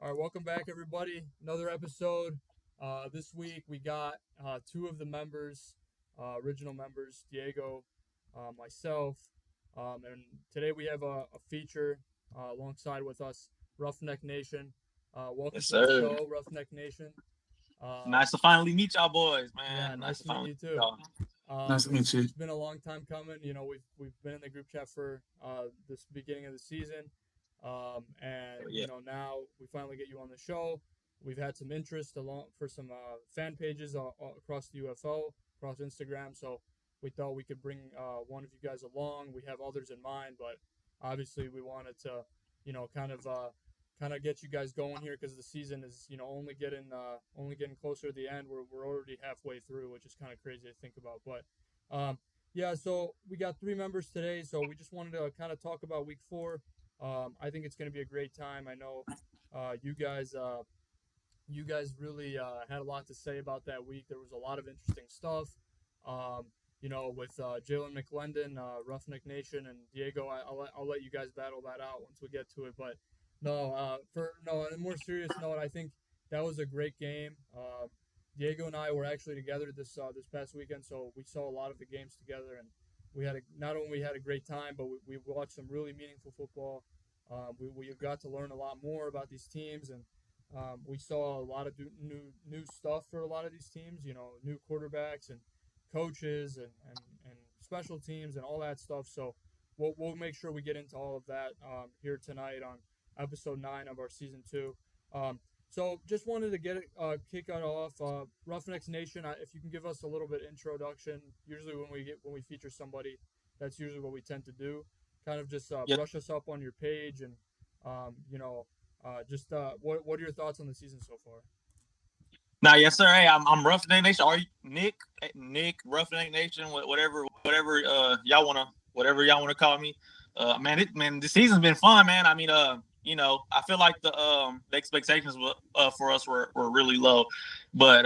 All right, welcome back, everybody. Another episode. This week we got two of the members, original members, Diego, myself, and today we have a feature alongside with us, Roughneck Nation. Welcome Yes, to the sir. show, Roughneck Nation. Um, Nice to finally meet y'all boys, man. yeah, Nice nice to meeting finally you meet too. y'all. Nice to meet you. It's been a long time coming. We've been in the group chat for this beginning of the season, and But yeah. now we finally get you on the show. We've had some interest along for some fan pages all across the UFO, across Instagram. So we thought we could bring one of you guys along. We have others in mind, but obviously we wanted to, kind of get you guys going here because the season is only getting closer to the end. We're already halfway through, which is kind of crazy to think about. But yeah, so we got three members today, so we just wanted to kind of talk about week four. I think it's going to be a great time. I know you guys really had a lot to say about that week. There was a lot of interesting stuff. With Jalen McClendon, Roughneck Nation, and Diego. I'll let you guys battle that out once we get to it. But no, on a more serious note, I think that was a great game. Diego and I were actually together this past weekend, so we saw a lot of the games together, and not only had a great time, but we watched some really meaningful football. We got to learn a lot more about these teams, and we saw a lot of new stuff for a lot of these teams. New quarterbacks and coaches and special teams and all that stuff. So we'll make sure we get into all of that here tonight on episode 9 of our season 2. So just wanted to kick it off. Roughnecks Nation, if you can give us a little bit introduction. Usually when we feature somebody, that's usually what we tend to do. Kind of just Yep. brush us up on your page and what are your thoughts on the season so far? Nah, yes, sir. Hey, I'm Roughneck Nation. Are you Nick? Nick Roughneck Nation. Whatever y'all wanna call me. Man, the season's been fun, man. I mean, I feel like the expectations for us were really low, but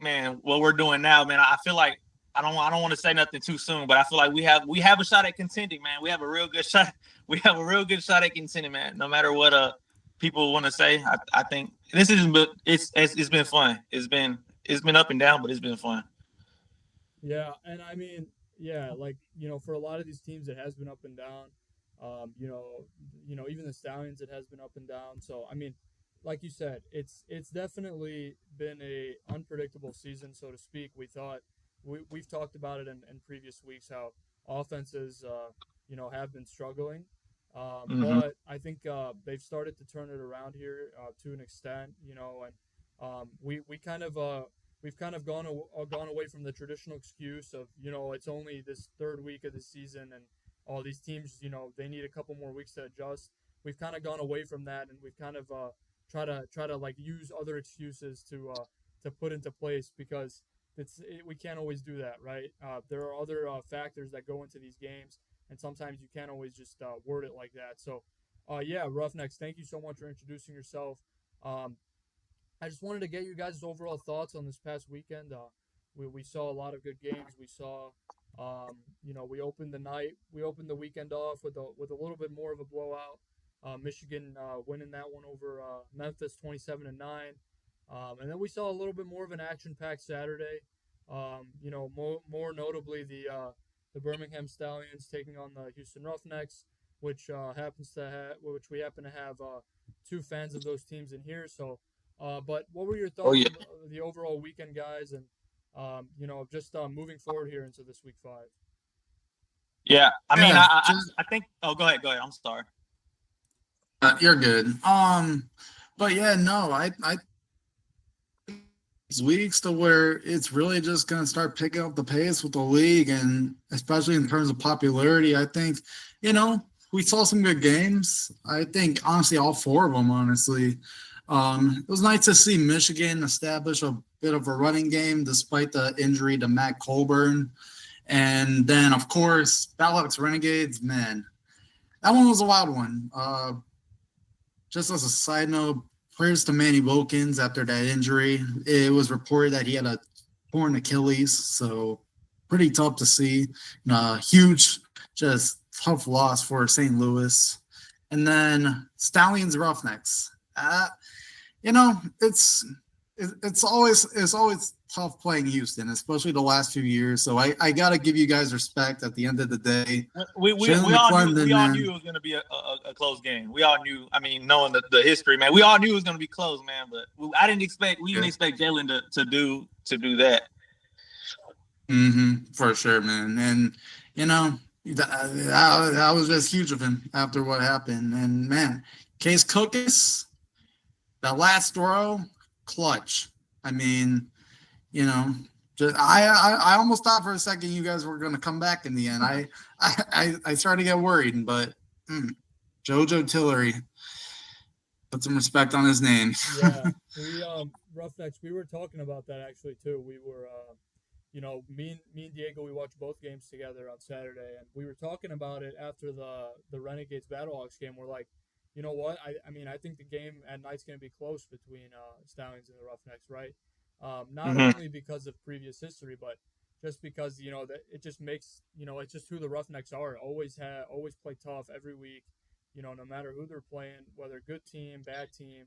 man, what we're doing now, man, I feel like I don't want to say nothing too soon, but I feel like we have a shot at contending, man. We have a real good shot. We have a real good shot at contending, man. No matter what people want to say, I think this is it's been fun. It's been up and down, but it's been fun. Yeah, and I mean, yeah, like for a lot of these teams, it has been up and down. Even the Stallions, it has been up and down. So I mean, like you said, it's definitely been a unpredictable season, so to speak. We've talked about it in previous weeks how offenses, have been struggling. Mm-hmm. But I think they've started to turn it around here to an extent, and we've kind of gone away from the traditional excuse of it's only this third week of the season and all these teams they need a couple more weeks to adjust. We've kind of gone away from that and we've kind of try to like use other excuses to put into place because we can't always do that, right? There are other factors that go into these games, and sometimes you can't always just word it like that. So, yeah, Roughnecks, thank you so much for introducing yourself. I just wanted to get you guys' overall thoughts on this past weekend. We saw a lot of good games. We saw, we opened the weekend off with a little bit more of a blowout. Michigan winning that one over Memphis 27-9. And then we saw a little bit more of an action-packed Saturday. More notably the Birmingham Stallions taking on the Houston Roughnecks, which which we happen to have two fans of those teams in here. So, but what were your Oh thoughts yeah, on the overall weekend, guys, and just moving forward here into this week 5? yeah. I mean, Yeah, just I think. Oh, go ahead, go ahead. I'm sorry. you're good. But yeah, no, I these weeks to where it's really just gonna start picking up the pace with the league, and especially in terms of popularity. I think you know we saw some good games. I think honestly, all four of them. Honestly, it was nice to see Michigan establish a bit of a running game despite the injury to Matt Colburn. And then, of course, Battlehawks Renegades, man, that one was a wild one. Just as a side note, prayers to Manny Wilkins after that injury. It was reported that he had a torn Achilles, so pretty tough to see. Huge, just tough loss for St. Louis. And then Stallions Roughnecks. You know, it's always tough playing Houston, especially the last few years. So I got to give you guys respect at the end of the day. We Jalen all knew McClendon, man. it was going to be a close game. We all knew. I mean, knowing the history, man, we all knew it was going to be close, man. But we didn't expect Jalen to do that. For sure, man. And you know, I was just huge of him after what happened. And man, Case Cookis, that last throw, clutch. I mean, you know, just I almost thought for a second you guys were going to come back in the end. I started to get worried, but JoJo Tillery, put some respect on his name. Yeah, we Roughnecks. We were talking about that actually too. We were, me and Diego. We watched both games together on Saturday, and we were talking about it after the Renegades Battlehawks game. We're like, you know what? I mean, I think the game at night's going to be close between Stallions and the Roughnecks, right? Not only because of previous history, but just because that it just makes it's just who the Roughnecks are. Always play tough every week. No matter who they're playing, whether good team, bad team,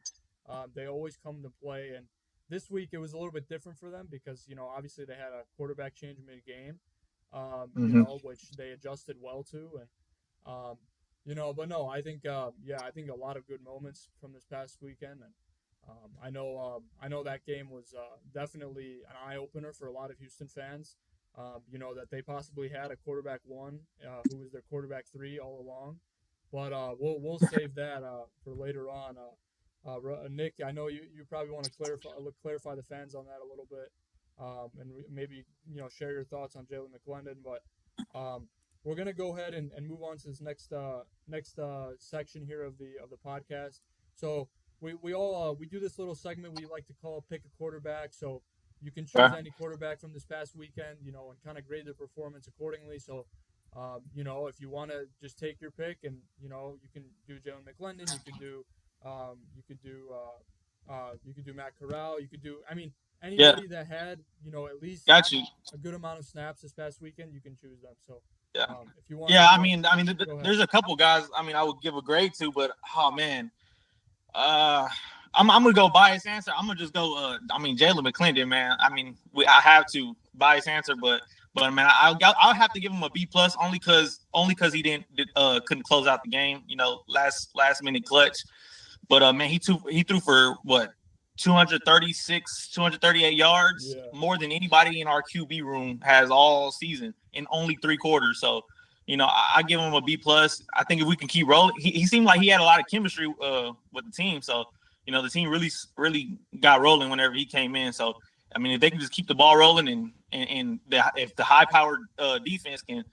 they always come to play. And this week it was a little bit different for them because obviously they had a quarterback change mid game, which they adjusted well to, and but no, I think I think a lot of good moments from this past weekend, and I know that game was definitely an eye opener for a lot of Houston fans. That they possibly had a quarterback one who was their quarterback three all along. But we'll save that for later on. Nick, I know you probably want to clarify the fans on that a little bit, and maybe share your thoughts on Jalen McClendon. But we're gonna go ahead and move on to this next section here of the podcast. So we do this little segment we like to call pick a quarterback. So you can choose any quarterback from this past weekend, and kind of grade their performance accordingly. So if you want to just take your pick, and you can do Jalen McClendon, you could do Matt Corral, you could do anybody that had at least a good amount of snaps this past weekend, you can choose them. So if you want, there's a couple guys. I mean, I would give a grade to, but oh man, I'm gonna go bias answer. I'm gonna just go. Jalen McClendon, man. I mean, I have to bias answer, but man, I'll have to give him a B plus only because he couldn't close out the game. Last minute clutch. But man, he threw for what 238 yards, more than anybody in our QB room has all season in only 3 quarters. So, I give him a B plus. I think if we can keep rolling, he seemed like he had a lot of chemistry with the team. So, the team really got rolling whenever he came in. So, I mean, if they can just keep the ball rolling and if the high-powered defense can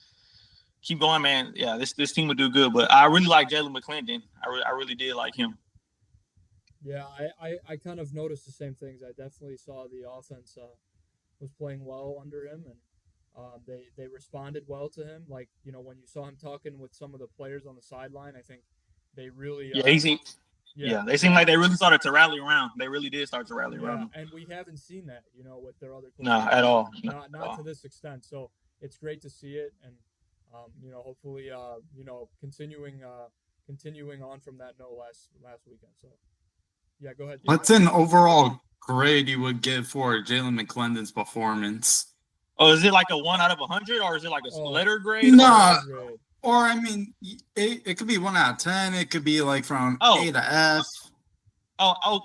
keep going, man, yeah, this team would do good. But I really like Jalen McClendon. I really did like him. Yeah, I kind of noticed the same things. I definitely saw the offense was playing well under him, and they responded well to him. Like, when you saw him talking with some of the players on the sideline, I think they really they seemed like they really started to rally around. They really did start to rally around him. And we haven't seen that, with their other coaches. No, at all. Not to this extent. So it's great to see it, and hopefully continuing on from that note last weekend. So yeah, go ahead. What's an overall grade you would give for Jalen McClendon's performance? Oh, is it like a 1 out of 100, or is it like a letter grade? No. Or I mean, it could be 1 out of 10. It could be like from A to F.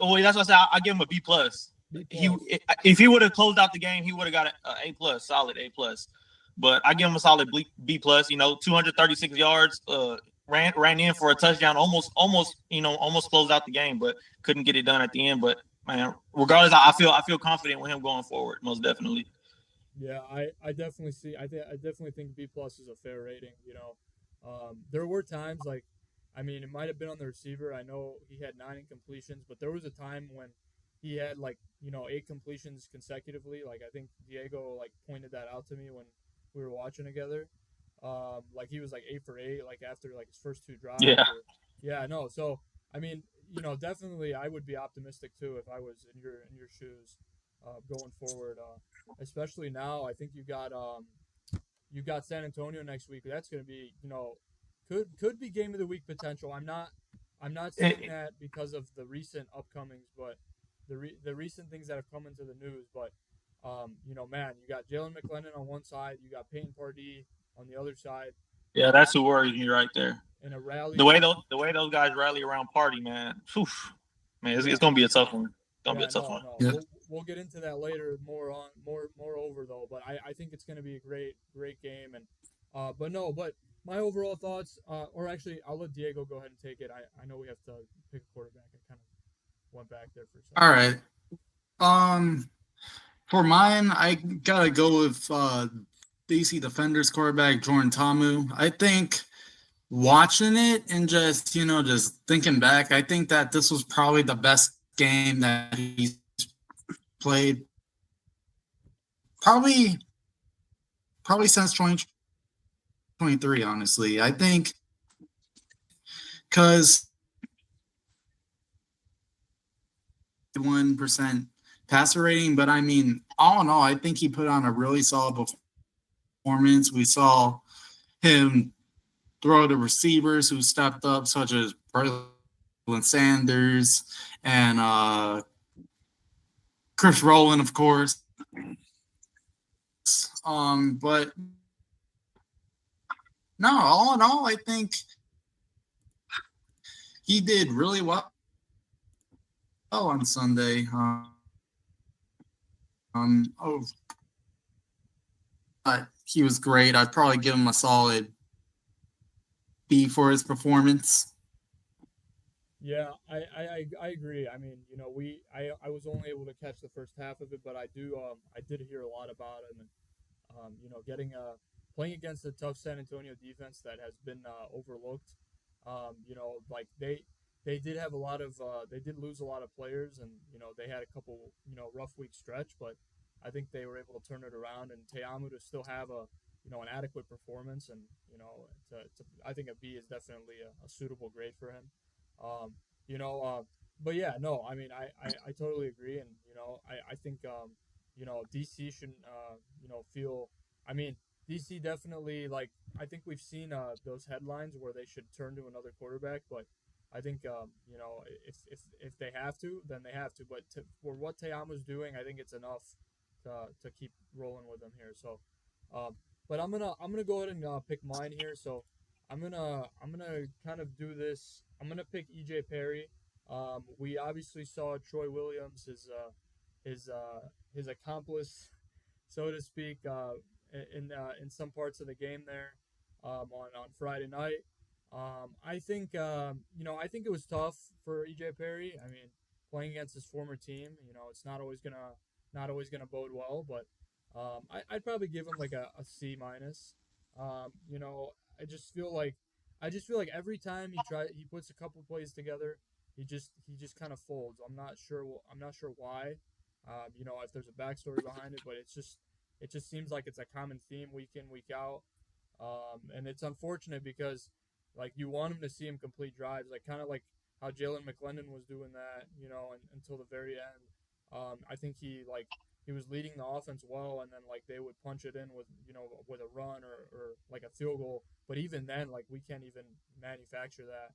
Wait, that's what I said. I give him a B plus. If he would have closed out the game, he would have got an A plus, solid A plus. But I give him a solid B plus. 236 yards. Ran in for a touchdown. Almost closed out the game, but couldn't get it done at the end. But man, regardless, I feel confident with him going forward. Most definitely. Yeah, I definitely see. I definitely think B plus is a fair rating. There were times it might have been on the receiver. I know he had 9 incompletions, but there was a time when he had 8 completions consecutively. I think Diego pointed that out to me when we were watching together. He was 8 for 8 after his first 2 drives. No. So I mean, definitely I would be optimistic too if I was in your shoes going forward. Especially now, I think you got San Antonio next week. That's going to be could be game of the week potential. I'm not saying that because of the recent upcomings, but the recent things that have come into the news. But man, you got Jalen McClendon on one side, you got Peyton Pardee on the other side. Yeah, that's who worries me right there. In a rally, The way those guys rally around Party, man. Whew, man, it's gonna be a tough one. It's gonna be a tough one. No. Yeah. We'll get into that later. Moreover though, but I think it's gonna be a great game. And but my overall thoughts, or actually, I'll let Diego go ahead and take it. I know we have to pick a quarterback. I kind of went back there for a second. All right. For mine, I gotta go with DC Defenders quarterback Jordan Tamu. I think watching it and just thinking back, I think that this was probably the best game that he's played. Probably since 2023, honestly. I think because 1% passer rating, but I mean, all in all, I think he put on a really solid performance. We saw him throw to receivers who stepped up, such as Braylon Sanders and Chris Rowland, of course. But no, all in all, I think he did really well on Sunday. But he was great. I'd probably give him a solid B for his performance. Yeah, I agree. I mean, I was only able to catch the first half of it, but I did hear a lot about him, and getting playing against a tough San Antonio defense that has been overlooked. Like they did have a lot of they did lose a lot of players, and they had a couple rough week stretch, but I think they were able to turn it around, and Te'amu to still have an adequate performance, and I think a B is definitely a suitable grade for him. But yeah, no, I mean I totally agree, and I think DC shouldn't feel. I mean, DC definitely, like, I think we've seen those headlines where they should turn to another quarterback, but I think if they have to, then they have to. But for what Te'amu's doing, I think it's enough to keep rolling with him here. So, but I'm gonna go ahead and pick mine here. So I'm gonna kind of do this. I'm gonna pick EJ Perry. We obviously saw Troy Williams, his accomplice, so to speak, in some parts of the game there, on Friday night. I think I think it was tough for EJ Perry. I mean, playing against his former team, it's not always gonna bode well. But I'd probably give him like a C minus. I just feel like every time he puts a couple plays together, he just kind of folds. I'm not sure why. If there's a backstory behind it, but it just seems like it's a common theme week in, week out. And it's unfortunate because, like, you want him to see him complete drives, like kind of like how Jalen McClendon was doing that, until the very end. I think he was leading the offense well, and then like they would punch it in with a run or like a field goal. But even then, like, we can't even manufacture that,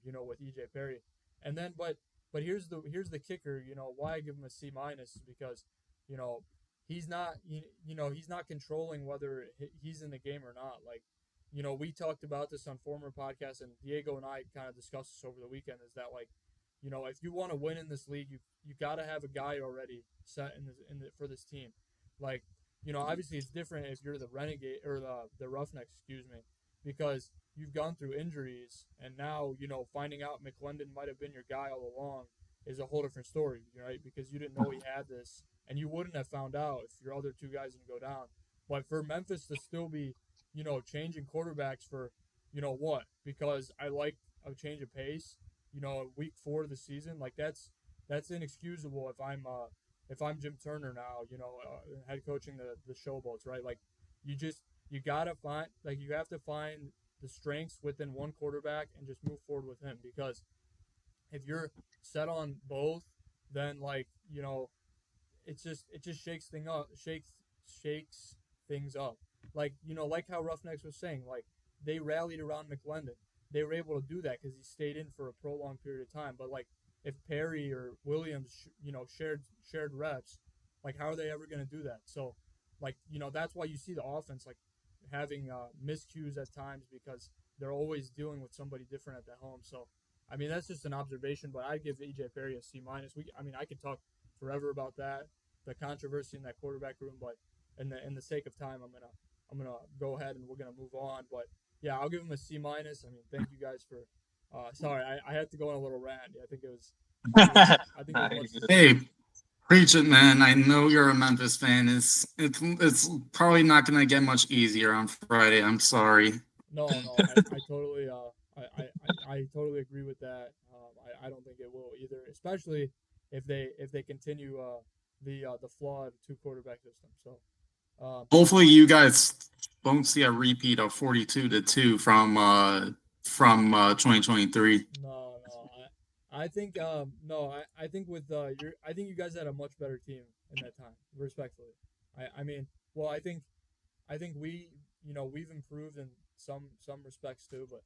with EJ Perry. And then, but here's the kicker. Why I give him a C minus is because, he's not controlling whether he's in the game or not. Like, we talked about this on former podcasts, and Diego and I kind of discussed this over the weekend. Is that, like, if you want to win in this league, you got to have a guy already set for this team. Like, obviously it's different if you're the Renegade or the Roughnecks, excuse me, because you've gone through injuries, and now finding out McClendon might have been your guy all along is a whole different story, right? Because you didn't know he had this, and you wouldn't have found out if your other two guys didn't go down. But for Memphis to still be, changing quarterbacks for, what? Because I like a change of pace, week 4 of the season, like that's inexcusable if I'm Jim Turner now, head coaching the Showboats, right? Like, you gotta find, like, you have to find the strengths within one quarterback and just move forward with him, because if you're set on both, then, like, it just shakes things up. Like, like how Roughnecks was saying, like, they rallied around McClendon. they were able to do that because he stayed in for a prolonged period of time. But like if Perry or Williams, shared reps, like how are they ever going to do that? So, like that's why you see the offense like having miscues at times because they're always dealing with somebody different at the home. So, I mean that's just an observation, but I give EJ Perry a C minus. I could talk forever about that, the controversy in that quarterback room, but in the sake of time, I'm gonna go ahead and we're gonna move on. But yeah, I'll give him a C minus. I mean, thank you guys for. Sorry, I had to go on a little rant. I think it was. I think it was much. Hey, preach it, man. I know you're a Memphis fan. It's probably not gonna get much easier on Friday. I'm sorry. No, I totally I totally agree with that. I don't think it will either, especially if they continue the flawed two quarterback system. So Hopefully, you guys won't see a repeat of 42-2 from 2023. no, I think no, I think with I think you guys had a much better team in that time, respectfully. I mean, well, I think we've improved in some respects too, but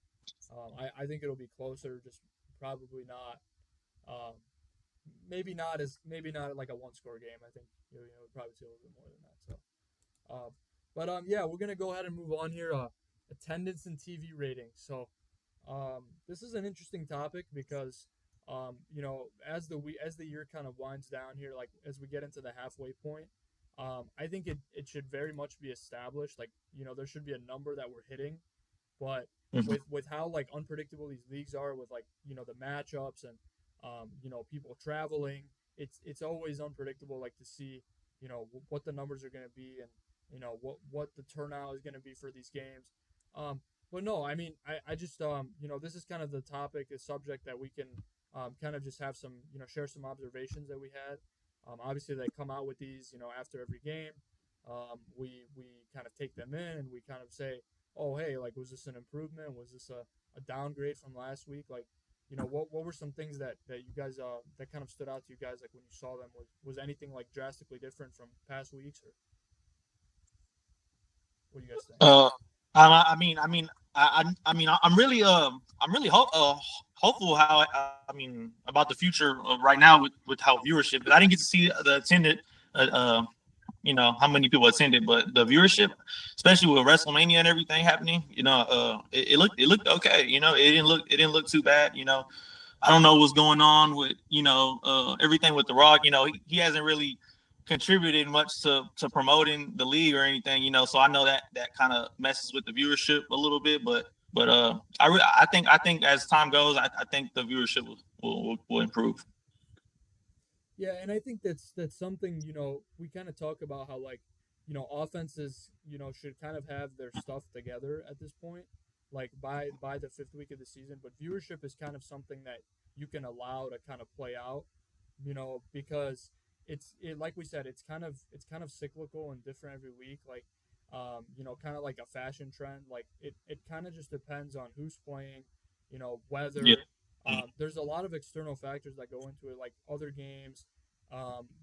I think it'll be closer, just probably not maybe not like a one score game. I think we'll probably see a little bit more than that. So but yeah, we're gonna go ahead and move on here. Attendance and TV ratings. So this is an interesting topic because as the year kind of winds down here, like as we get into the halfway point, I think it should very much be established. Like there should be a number that we're hitting, but with how like unpredictable these leagues are, with like the matchups and people traveling, it's always unpredictable. Like to see what the numbers are going to be and what the turnout is going to be for these games. But no, I mean I just this is kind of the topic, a subject that we can kind of just have some share some observations that we had. Obviously they come out with these after every game. We kind of take them in and we kind of say, oh hey, like was this an improvement? Was this a downgrade from last week? Like what were some things that you guys that kind of stood out to you guys, like when you saw them? Was anything like drastically different from past weeks, or what do you guys think? I'm really hopeful about the future right now with how viewership. But I didn't get to see the attended, how many people attended, but the viewership, especially with WrestleMania and everything happening, it looked okay. It didn't look too bad. I don't know what's going on with everything with The Rock. He hasn't really contributed much to promoting the league or anything, so I know that kind of messes with the viewership a little bit, but I think as time goes, I think the viewership will improve. Yeah, and I think that's something we kind of talk about how like offenses should kind of have their stuff together at this point, like by the fifth week of the season, but viewership is kind of something that you can allow to kind of play out, because like we said, it's kind of cyclical and different every week, like kind of like a fashion trend. Like it kind of just depends on who's playing, weather. Yeah. There's a lot of external factors that go into it, like other games.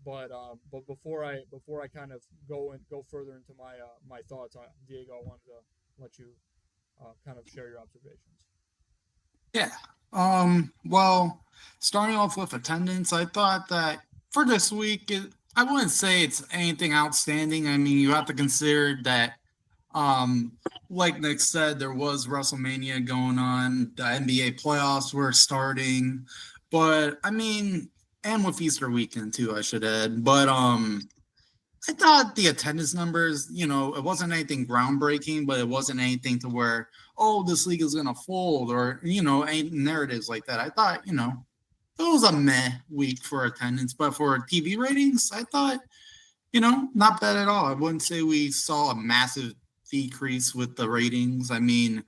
But before I kind of go further into my thoughts, Diego, I wanted to let you kind of share your observations. Yeah. Well, starting off with attendance, I thought that for this week, I wouldn't say it's anything outstanding. I mean, you have to consider that, like Nick said, there was WrestleMania going on. The NBA playoffs were starting, but I mean, and with Easter weekend too, I should add. But I thought the attendance numbers, it wasn't anything groundbreaking, but it wasn't anything to where, oh, this league is gonna fold, or any narratives like that. I thought, it was a meh week for attendance, but for TV ratings, I thought, not bad at all. I wouldn't say we saw a massive decrease with the ratings. I mean,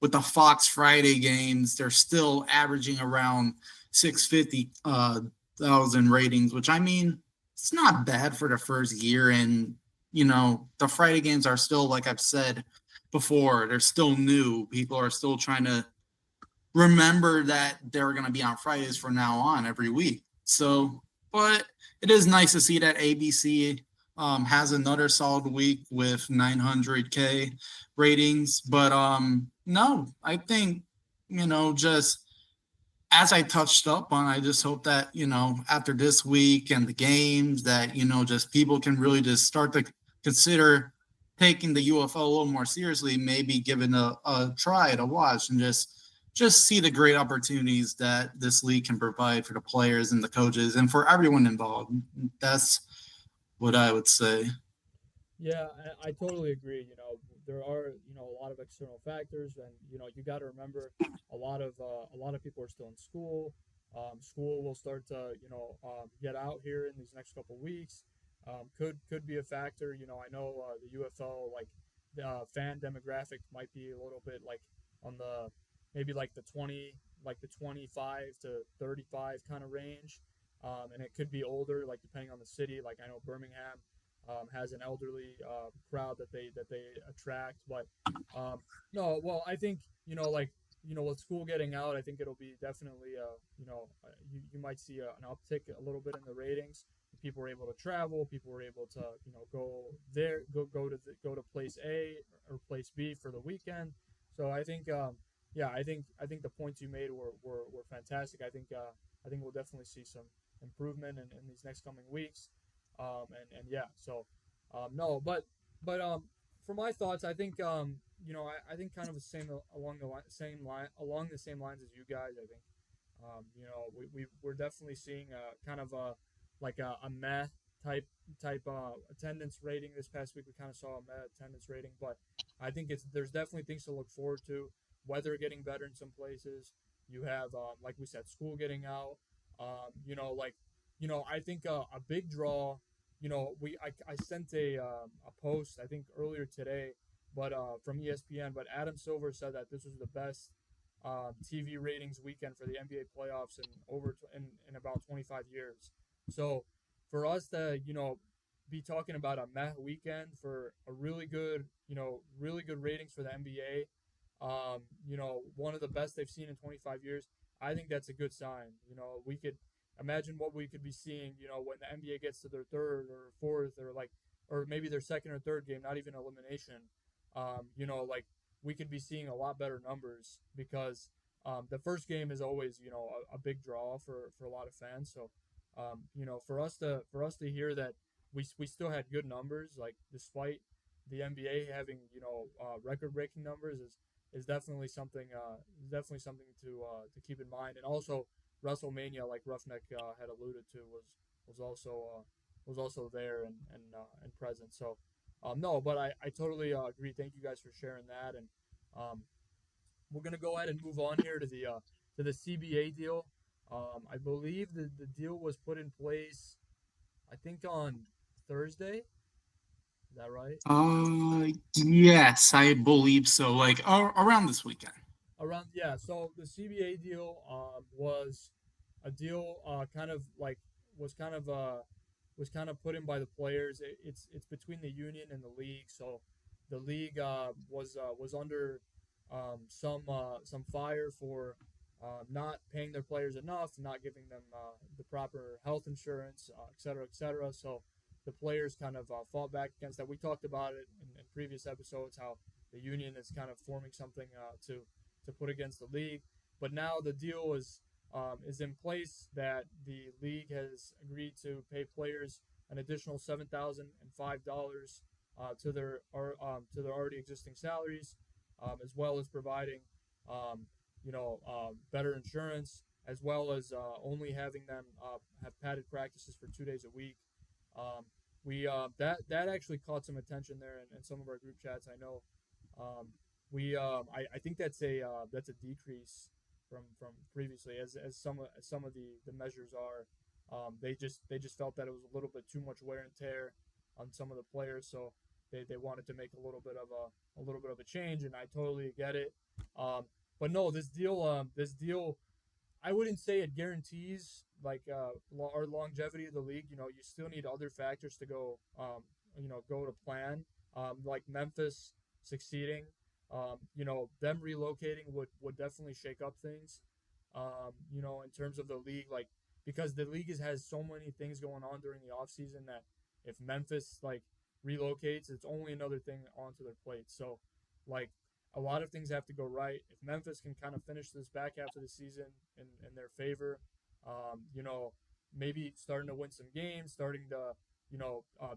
with the Fox Friday games, they're still averaging around 650,000 ratings, which I mean, it's not bad for the first year. And, the Friday games are still, like I've said before, they're still new. People are still trying to remember that they're going to be on Fridays from now on every week. So, but it is nice to see that ABC has another solid week with 900K ratings. But no, I think just as I touched up on, I just hope that, after this week and the games that, just people can really just start to consider taking the UFL a little more seriously, maybe giving a try to watch and just see the great opportunities that this league can provide for the players and the coaches and for everyone involved. That's what I would say. Yeah, I totally agree. There are a lot of external factors, and you got to remember a lot of people are still in school. School will start to get out here in these next couple weeks. Could be a factor. I know the UFL like the fan demographic might be a little bit like on the maybe like the 25 to 35 kind of range, and it could be older like depending on the city. Like I know Birmingham has an elderly crowd that they attract. But no, well, I think like with school getting out, I think it'll be definitely you might see an uptick a little bit in the ratings. People were able to travel. People were able to go there, go to place A or place B for the weekend. So I think yeah, I think the points you made were fantastic. I think we'll definitely see some improvement in these next coming weeks. And yeah, so no, but for my thoughts, I think I think kind of the same along the same lines as you guys. I think we're definitely seeing kind of like a meh type attendance rating this past week. We kind of saw a meh attendance rating, but I think there's definitely things to look forward to. Weather getting better in some places. You have like we said, school getting out. Like I think a big draw. I sent a post I think earlier today, but from ESPN. But Adam Silver said that this was the best TV ratings weekend for the NBA playoffs in about 25 years. So for us to be talking about a meh weekend for a really good ratings for the NBA, one of the best they've seen in 25 years. I think that's a good sign. We could imagine what we could be seeing, when the NBA gets to their third or fourth or maybe their second or third game, not even elimination. Like we could be seeing a lot better numbers because the first game is always, a big draw for a lot of fans. So, for us to hear that we still had good numbers, like despite the NBA having, record breaking numbers is definitely something to keep in mind. And also WrestleMania, like Roughneck had alluded to, was also there and present. So no, but I totally agree. Thank you guys for sharing that. And um, we're gonna go ahead and move on here to the CBA deal. I believe the deal was put in place, I think on Thursday. Is that right? Yes, I believe so. Like around this weekend. Around, yeah. So the CBA deal was a deal kind of like was kind of put in by the players. It's between the union and the league. So the league was under some fire for not paying their players enough, not giving them the proper health insurance, et cetera, et cetera. So the players kind of fought back against that. We talked about it in previous episodes how the union is kind of forming something to put against the league. But now the deal is in place that the league has agreed to pay players an additional $7,005 to their already existing salaries, as well as providing better insurance, as well as only having them have padded practices for 2 days a week. We that actually caught some attention there in some of our group chats. I know I think that's a decrease from previously as some of the measures are. They just felt that it was a little bit too much wear and tear on some of the players, so they wanted to make a little bit of a change, and I totally get it. But no, this deal I wouldn't say it guarantees like our longevity of the league. You still need other factors to go to plan. Like Memphis succeeding. Them relocating would definitely shake up things. In terms of the league, like because the league has so many things going on during the off season that if Memphis like relocates, it's only another thing onto their plate. So, like a lot of things have to go right. If Memphis can kind of finish this back half of the season in their favor, you know, maybe starting to win some games, starting to,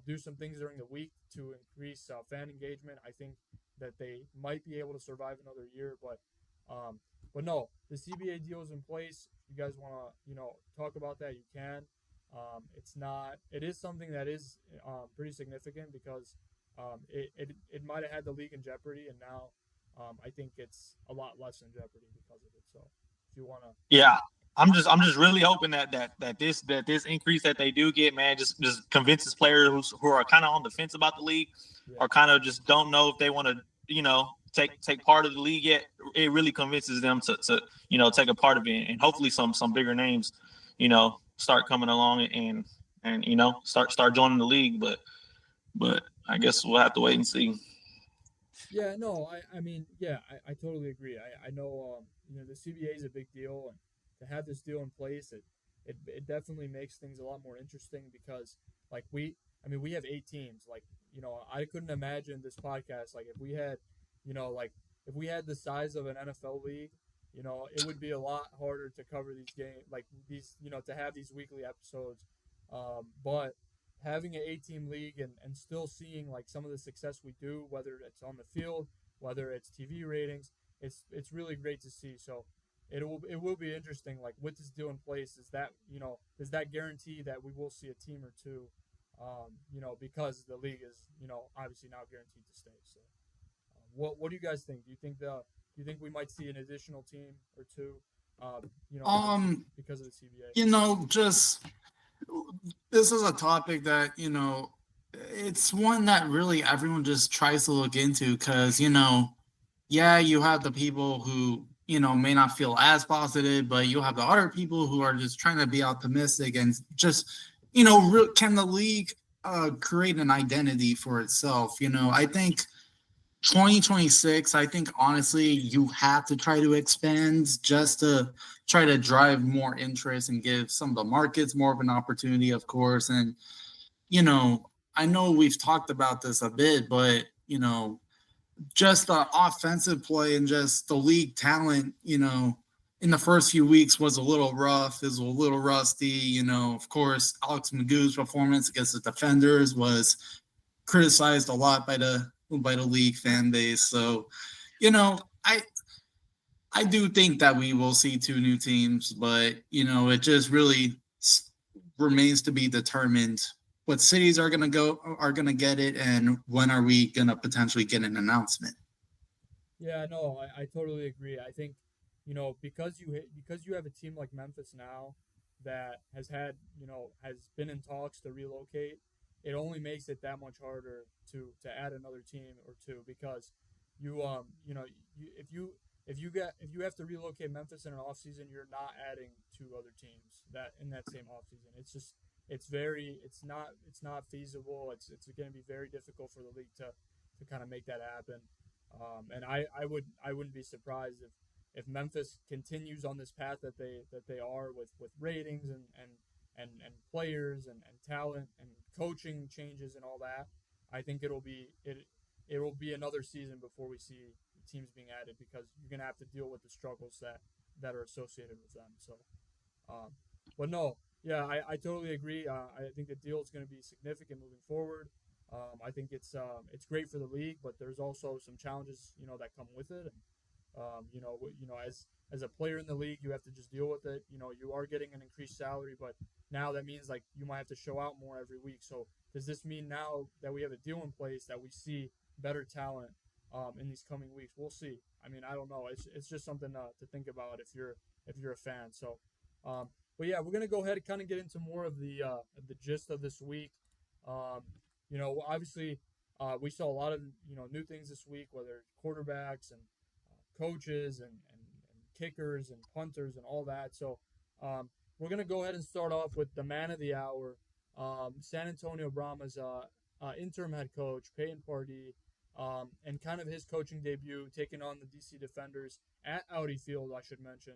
do some things during the week to increase fan engagement, I think that they might be able to survive another year. But no, the CBA deal is in place. If you guys want to, talk about that, you can. It's not. It is something that is pretty significant because it might have had the league in jeopardy, and now I think it's a lot less in jeopardy because of it. So if you want to, Yeah, I'm just really hoping that this increase that they do get, man, just convinces players who are kind of on the fence about the league, yeah, or kind of just don't know if they want to, take part of the league yet. It really convinces them to take a part of it, and hopefully some bigger names, start coming along and start joining the league. But I guess we'll have to wait and see. yeah, no, I mean, yeah, I totally agree. I know, the CBA is a big deal, and to have this deal in place, it definitely makes things a lot more interesting because, like, we have 8 teams. Like, I couldn't imagine this podcast, like, if we had, like, if we had the size of an NFL league, it would be a lot harder to cover these games, like, these, to have these weekly episodes. But having an 8 team league and still seeing like some of the success we do, whether it's on the field, whether it's TV ratings, it's really great to see. So it will be interesting. Like with this deal in place, is that does that guarantee that we will see a team or two, because the league is obviously now guaranteed to stay. So what do you guys think? Do you think we might see an additional team or two, because of the CBA? Just this is a topic that it's one that really everyone just tries to look into because yeah, you have the people who may not feel as positive, but you have the other people who are just trying to be optimistic and just can the league create an identity for itself? I think 2026, I think honestly, you have to try to expand just to try to drive more interest and give some of the markets more of an opportunity, of course. And, I know we've talked about this a bit, but, just the offensive play and just the league talent, in the first few weeks was a little rough, is a little rusty. Of course, Alex Magoo's performance against the defenders was criticized a lot by the league fan base. So, I do think that we will see 2 new teams, but it just really remains to be determined what cities are gonna get it, and when are we gonna potentially get an announcement. Yeah, no, I totally agree. I think, because you have a team like Memphis now that has been in talks to relocate, it only makes it that much harder to add another team or two because you if you have to relocate Memphis in an off season, you're not adding 2 other teams that in that same off season. It's not feasible. It's going to be very difficult for the league to kind of make that happen. And I wouldn't be surprised if Memphis continues on this path that they are with ratings and players and talent and coaching changes and all that. I think it will be another season before we see teams being added because you're gonna have to deal with the struggles that are associated with them. So, um, but no, yeah, I totally agree. I think the deal is going to be significant moving forward. I think it's great for the league, but there's also some challenges that come with it. And, as a player in the league, you have to just deal with it. You are getting an increased salary, but now that means like you might have to show out more every week. So does this mean now that we have a deal in place that we see better talent in these coming weeks? We'll see. I mean, I don't know. It's just something to think about if you're a fan. So, but yeah, we're gonna go ahead and kind of get into more of the gist of this week. Obviously, we saw a lot of new things this week, whether quarterbacks and coaches and kickers and punters and all that. So we're going to go ahead and start off with the man of the hour, San Antonio Brahmas interim head coach, Peyton Pardee, and kind of his coaching debut, taking on the DC Defenders at Audi Field, I should mention.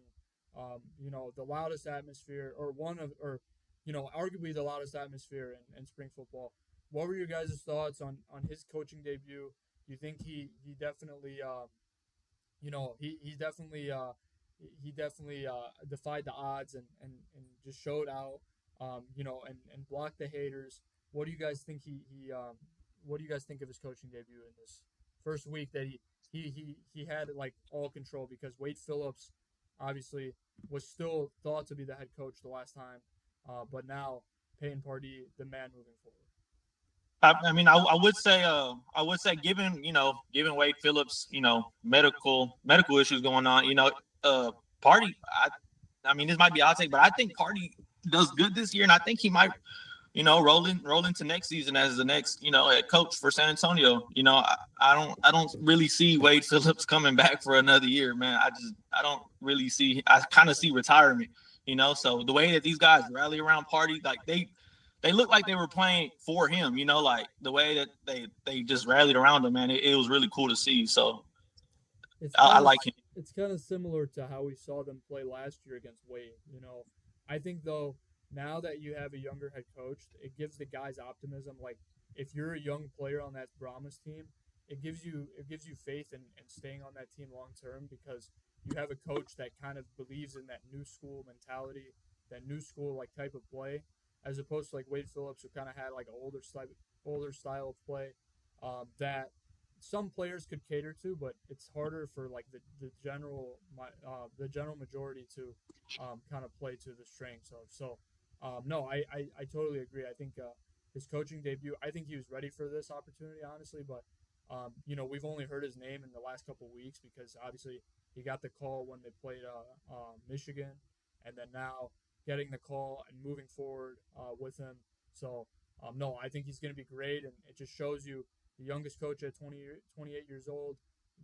The loudest atmosphere, arguably the loudest atmosphere in spring football. What were your guys' thoughts on his coaching debut? Do you think he definitely he definitely defied the odds and just showed out, and blocked the haters. What do you guys think what do you guys think of his coaching debut in this first week that he had like all control because Wade Phillips obviously was still thought to be the head coach the last time, but now Peyton Pardee the man moving forward. I would say, given Wade Phillips, medical issues going on, Party, I mean, this might be a hot take, but I think Party does good this year, and I think he might, roll into next season as the next, head coach for San Antonio. I don't really see Wade Phillips coming back for another year, man. I don't really see. I kind of see retirement, So the way that these guys rally around Party, like they looked like they were playing for him, like the way that they just rallied around him, man. It was really cool to see. So I like him. It's kind of similar to how we saw them play last year against Wade. I think though now that you have a younger head coach, it gives the guys optimism. Like if you're a young player on that Brahmas team, it gives you faith in staying on that team long term because you have a coach that kind of believes in that new school mentality, that new school like type of play, as opposed to like Wade Phillips who kind of had like an older style of play, that some players could cater to, but it's harder for like the general majority to kind of play to the strengths of. So no, I totally agree. I think his coaching debut, I think he was ready for this opportunity, honestly. But we've only heard his name in the last couple of weeks because obviously he got the call when they played Michigan, and then now getting the call and moving forward with him. So no, I think he's going to be great, and it just shows you the youngest coach at 28 years old.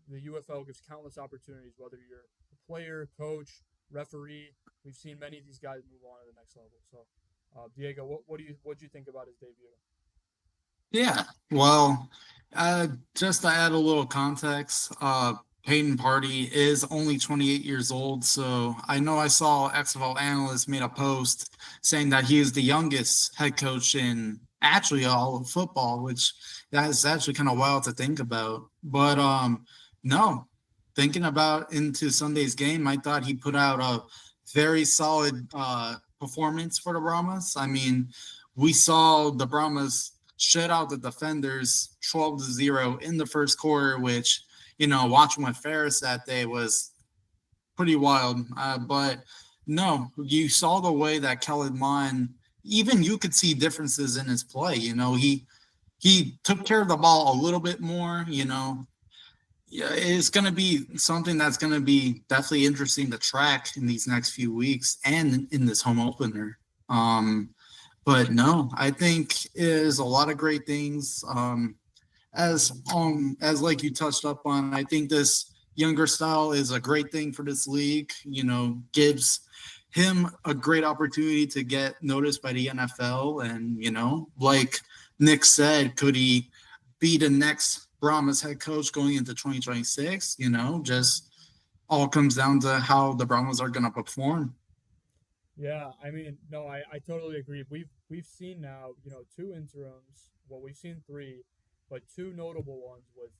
The UFL gives countless opportunities, whether you're a player, coach, referee. We've seen many of these guys move on to the next level. So, Diego, what do you think about his debut? Yeah. Well, just to add a little context, Peyton Party is only 28 years old. So I know I saw XFL analyst made a post saying that he is the youngest head coach in actually all of football, which that is actually kind of wild to think about. But no, thinking about into Sunday's game, I thought he put out a very solid performance for the Brahmas. I mean, we saw the Brahmas shut out the defenders 12-0 in the first quarter, which, watching with Ferris that day was pretty wild. But no, you saw the way that Kellen Mond, even you could see differences in his play. He took care of the ball a little bit more, Yeah, it's going to be something that's going to be definitely interesting to track in these next few weeks and in this home opener. But no, I think is a lot of great things. As like you touched up on, I think this younger style is a great thing for this league. Gives him a great opportunity to get noticed by the NFL, and like Nick said, could he be the next Brahmas head coach going into 2026? Just all comes down to how the Brahmas are going to perform. Yeah, I mean, no, I totally agree. We've seen now, two interims. Well, we've seen three, but two notable ones with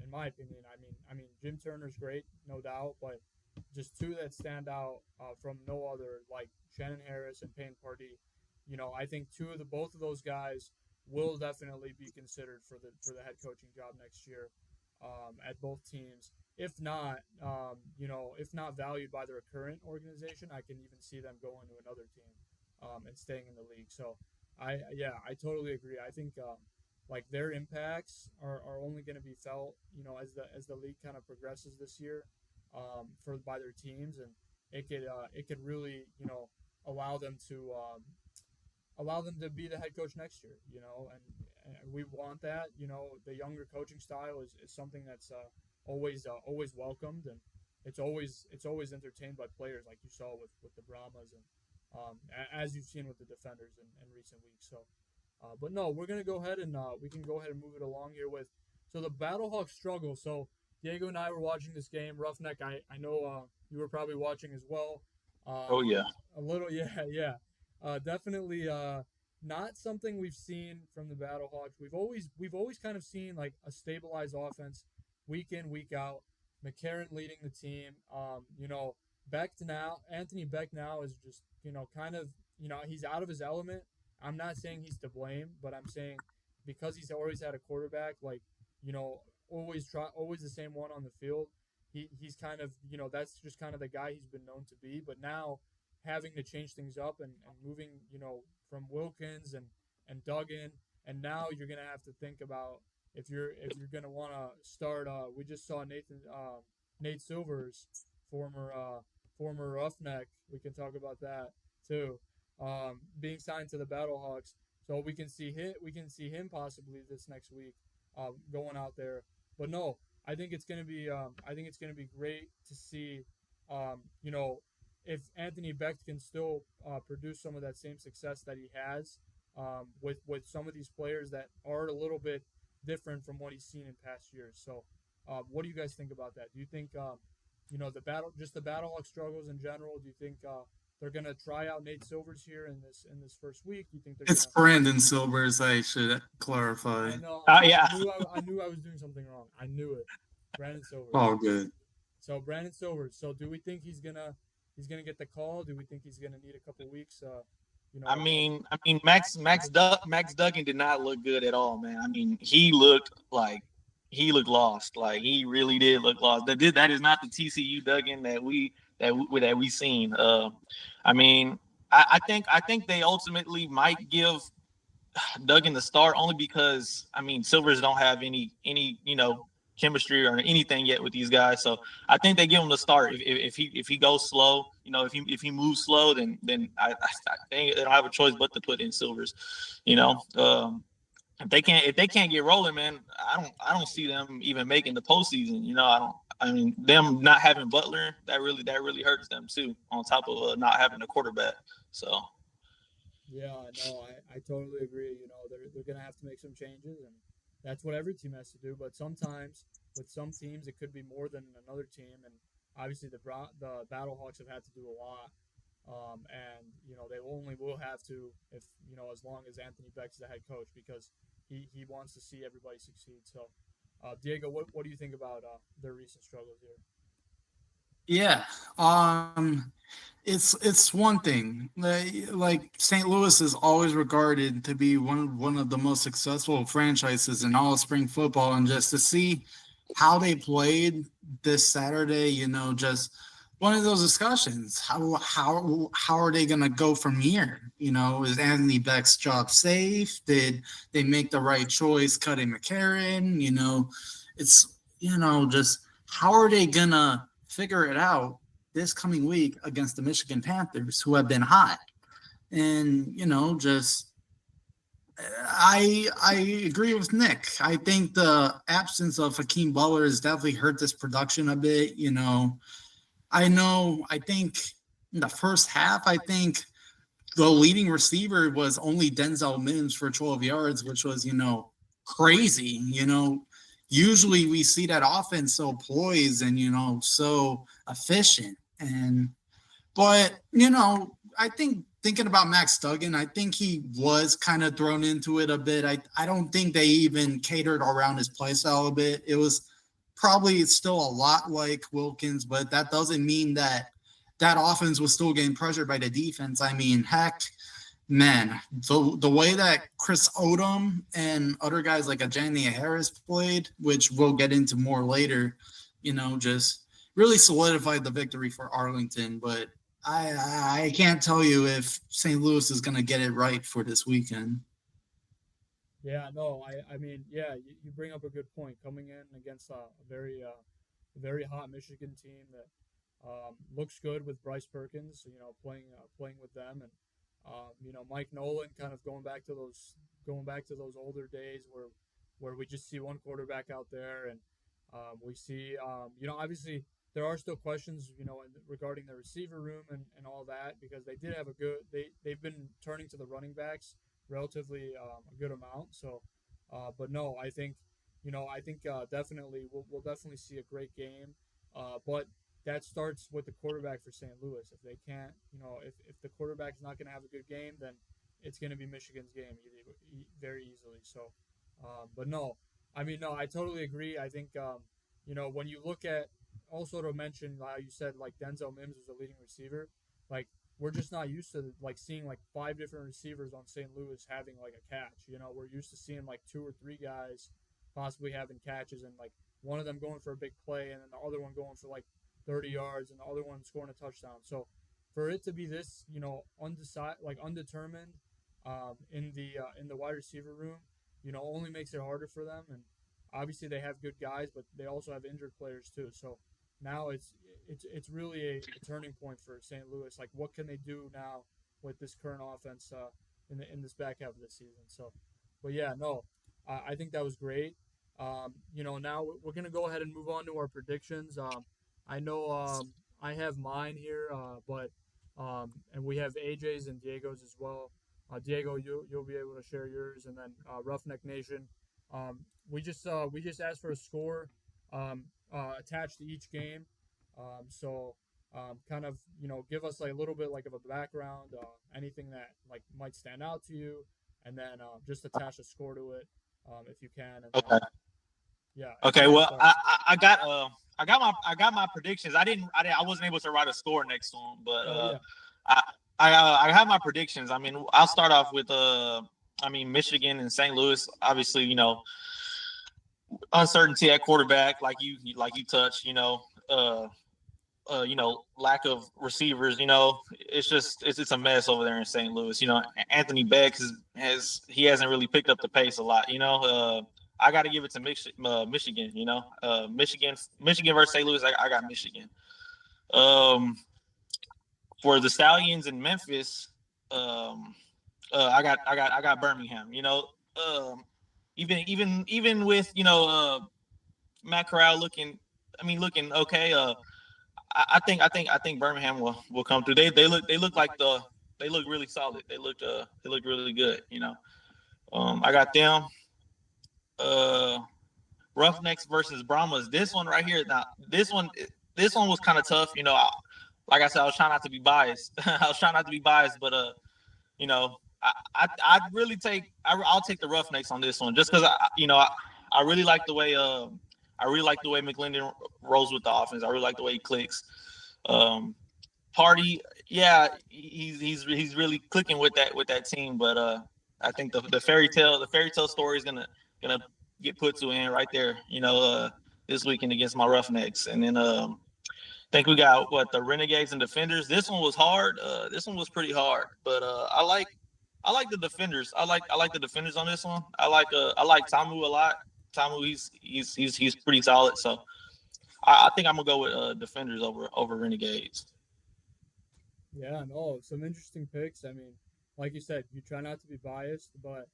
in my opinion. I mean, Jim Turner's great, no doubt, but just two that stand out from no other, like Shannon Harris and Payne Pardee. I think both of those guys will definitely be considered for the head coaching job next year at both teams. If not valued by their current organization, I can even see them going to another team and staying in the league. So, I totally agree. I think like their impacts are only going to be felt, as the league kind of progresses this year, by their teams, and it could really allow them to be the head coach next year. And we want that. The younger coaching style is something that's always welcomed, and it's always entertained by players, like you saw with the Brahmas, and as you've seen with the defenders in recent weeks. So, but no, we're gonna go ahead and we can go ahead and move it along here with the Battlehawks struggle. So Diego and I were watching this game. Roughneck, I know you were probably watching as well. Oh yeah. A little, yeah. Definitely not something we've seen from the Battlehawks. We've always kind of seen like a stabilized offense week in, week out. McCarron leading the team. Beck now, Anthony Beck now is just, kind of, he's out of his element. I'm not saying he's to blame, but I'm saying because he's always had a quarterback, like, you know, always the same one on the field. He's kind of, that's just kind of the guy he's been known to be. But now having to change things up and moving, from Wilkins and Duggan, and now you're gonna have to think about if you're gonna want to start. We just saw Nate Silvers, former former Roughneck. We can talk about that too. Being signed to the Battlehawks, so we can see him possibly this next week, going out there. But no, I think it's gonna be great to see, you know, if Anthony Beck can still produce some of that same success that he has, with some of these players that are a little bit different from what he's seen in past years. So, what do you guys think about that? Do you think, the Battlehawk struggles in general? Do you think they're gonna try out Nate Silvers here in this first week? Do you think they're It's gonna? Brandon Silvers, I should clarify. I know. I Yeah. knew I was doing something wrong. I knew it. Brandon Silvers. All good. So Brandon Silvers. So do we think he's gonna get the call? Do we think he's gonna need a couple weeks? Max Duggan did not look good at all, man. I mean, he looked lost. Like he really did look lost. That is not the TCU Duggan that we seen. I mean, I think they ultimately might give Duggan the start only because I mean Silvers don't have any chemistry or anything yet with these guys. So I think they give him the start. If he goes slow, if he moves slow, then I think they don't have a choice but to put in Silvers. You know, if they can't get rolling, man, I don't see them even making the postseason. I don't. I mean, them not having Butler that really hurts them too. On top of not having a quarterback, so. Yeah, no, I totally agree. They're gonna have to make some changes, and that's what every team has to do. But sometimes with some teams, it could be more than another team, and obviously the Battlehawks have had to do a lot, and they only will have to if as long as Anthony Beck's the head coach because he wants to see everybody succeed. So, Diego, what do you think about their recent struggles here? Yeah. It's one thing. Like St. Louis is always regarded to be one of the most successful franchises in all of spring football, and just to see how they played this Saturday, just one of those discussions. How are they gonna go from here? Is Anthony Beck's job safe? Did they make the right choice cutting McCarron? It's just how are they gonna figure it out this coming week against the Michigan Panthers, who have been hot? And just I agree with Nick. I think the absence of Hakeem Butler has definitely hurt this production a bit. I think in the first half, I think the leading receiver was only Denzel Mims for 12 yards, which was, crazy. Usually we see that offense so poised and, so efficient. But, I think thinking about Max Duggan, I think he was kind of thrown into it a bit. I don't think they even catered around his play style a bit. It was probably still a lot like Wilkins, but that doesn't mean that offense was still getting pressured by the defense. I mean, heck, man, the way that Chris Odom and other guys like Ajani Harris played, which we'll get into more later, just really solidified the victory for Arlington. But I can't tell you if St. Louis is going to get it right for this weekend. Yeah, no, I mean, yeah, you bring up a good point. Coming in against very hot Michigan team that looks good with Bryce Perkins, playing with them, and Mike Nolan kind of going back to those older days where we just see one quarterback out there, and we see obviously there are still questions regarding the receiver room and all that because they did have they've been turning to the running backs relatively a good amount. So, but no, I think definitely we'll definitely see a great game. But that starts with the quarterback for St. Louis. If they can't, if the quarterback's not going to have a good game, then it's going to be Michigan's game very easily. So, but no, I mean, no, I totally agree. I think, when you look at also to mention, like you said, like Denzel Mims was a leading receiver. Like we're just not used to like seeing like 5 different receivers on St. Louis having like a catch. We're used to seeing like 2 or 3 guys possibly having catches and like one of them going for a big play and then the other one going for like 30 yards and the other one scoring a touchdown. So for it to be this, undecided, like undetermined, in the wide receiver room, only makes it harder for them. And obviously they have good guys, but they also have injured players too. So now it's really a turning point for St. Louis. Like, what can they do now with this current offense in this back half of the season? So, but yeah, no, I think that was great. Now we're gonna go ahead and move on to our predictions. I know I have mine here, but and we have AJ's and Diego's as well. Diego, you'll be able to share yours, and then Roughneck Nation. We just asked for a score attached to each game. Kind of give us like a little bit like of a background, anything that like might stand out to you, and then just attach a score to it if you can. And, Okay. Yeah. Okay. Well, I got my predictions. I wasn't able to write a score next to them, but yeah. I have my predictions. I mean, I'll start off with Michigan and St. Louis. Obviously, uncertainty at quarterback, like you touched. Lack of receivers. It's a mess over there in St. Louis. Anthony Beck hasn't really picked up the pace a lot. I got to give it to Michigan. Michigan versus St. Louis. I got Michigan. For the Stallions in Memphis, I got Birmingham. Even with Matt Corral looking okay. I think Birmingham will come through. They look really solid. They look really good. I got them. Roughnecks versus Brahmas. This one right here. Now this one was kind of tough. Like I said, I was trying not to be biased. But I'd really I'll take the Roughnecks on this one just because I really like the way McClendon rolls with the offense. I really like the way he clicks. Party, yeah, he's really clicking with that team. But I think the fairy tale story is gonna get put to an end right there. This weekend against my Roughnecks, and then I think we got the Renegades and Defenders. This one was hard. This one was pretty hard, but I like the Defenders. I like the Defenders on this one. I like Tamu a lot. Tamu, he's pretty solid. So I think I'm gonna go with Defenders over Renegades. Yeah, no, some interesting picks. I mean, like you said, you try not to be biased, but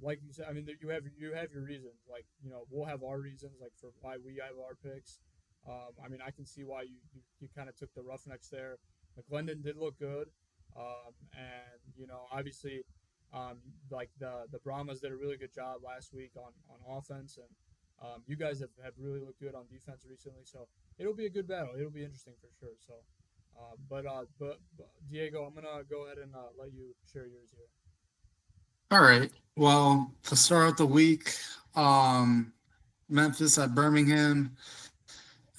like you said, I mean, you have your reasons. Like, we'll have our reasons, like for why we have our picks. I mean, I can see why you kind of took the Roughnecks there. McClendon did look good, and obviously, like the Brahmas did a really good job last week on offense, and you guys have really looked good on defense recently. So it'll be a good battle. It'll be interesting for sure. So, but Diego, I'm gonna go ahead and let you share yours here. All right. Well, to start out the week, Memphis at Birmingham.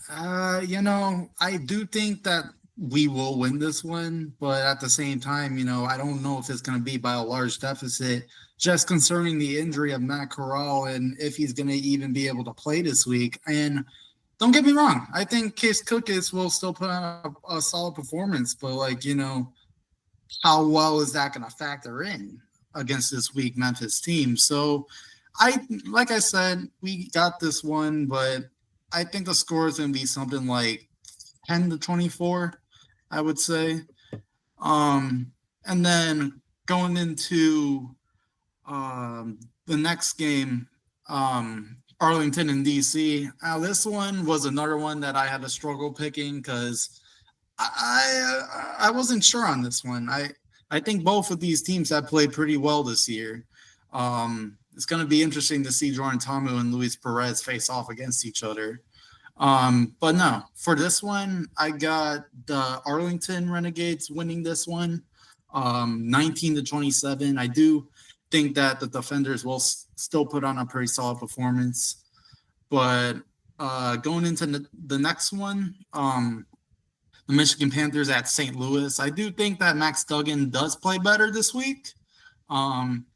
I do think that we will win this one, but at the same time, I don't know if it's going to be by a large deficit, just concerning the injury of Matt Corral and if he's going to even be able to play this week. And don't get me wrong, I think Case Cookis will still put on a solid performance, but how well is that going to factor in against this weak Memphis team? So like I said, we got this one, but I think the score is going to be something like 10-24, I would say. And then going into the next game, Arlington and DC. This one was another one that I had a struggle picking because I wasn't sure on this one. I think both of these teams have played pretty well this year. It's going to be interesting to see Jordan Tamu and Luis Perez face off against each other. But no, for this one, I got the Arlington Renegades winning this one, 19-27. I do think that the Defenders will still put on a pretty solid performance, but Going into the next one, the Michigan Panthers at St. Louis. I do think that Max Duggan does play better this week.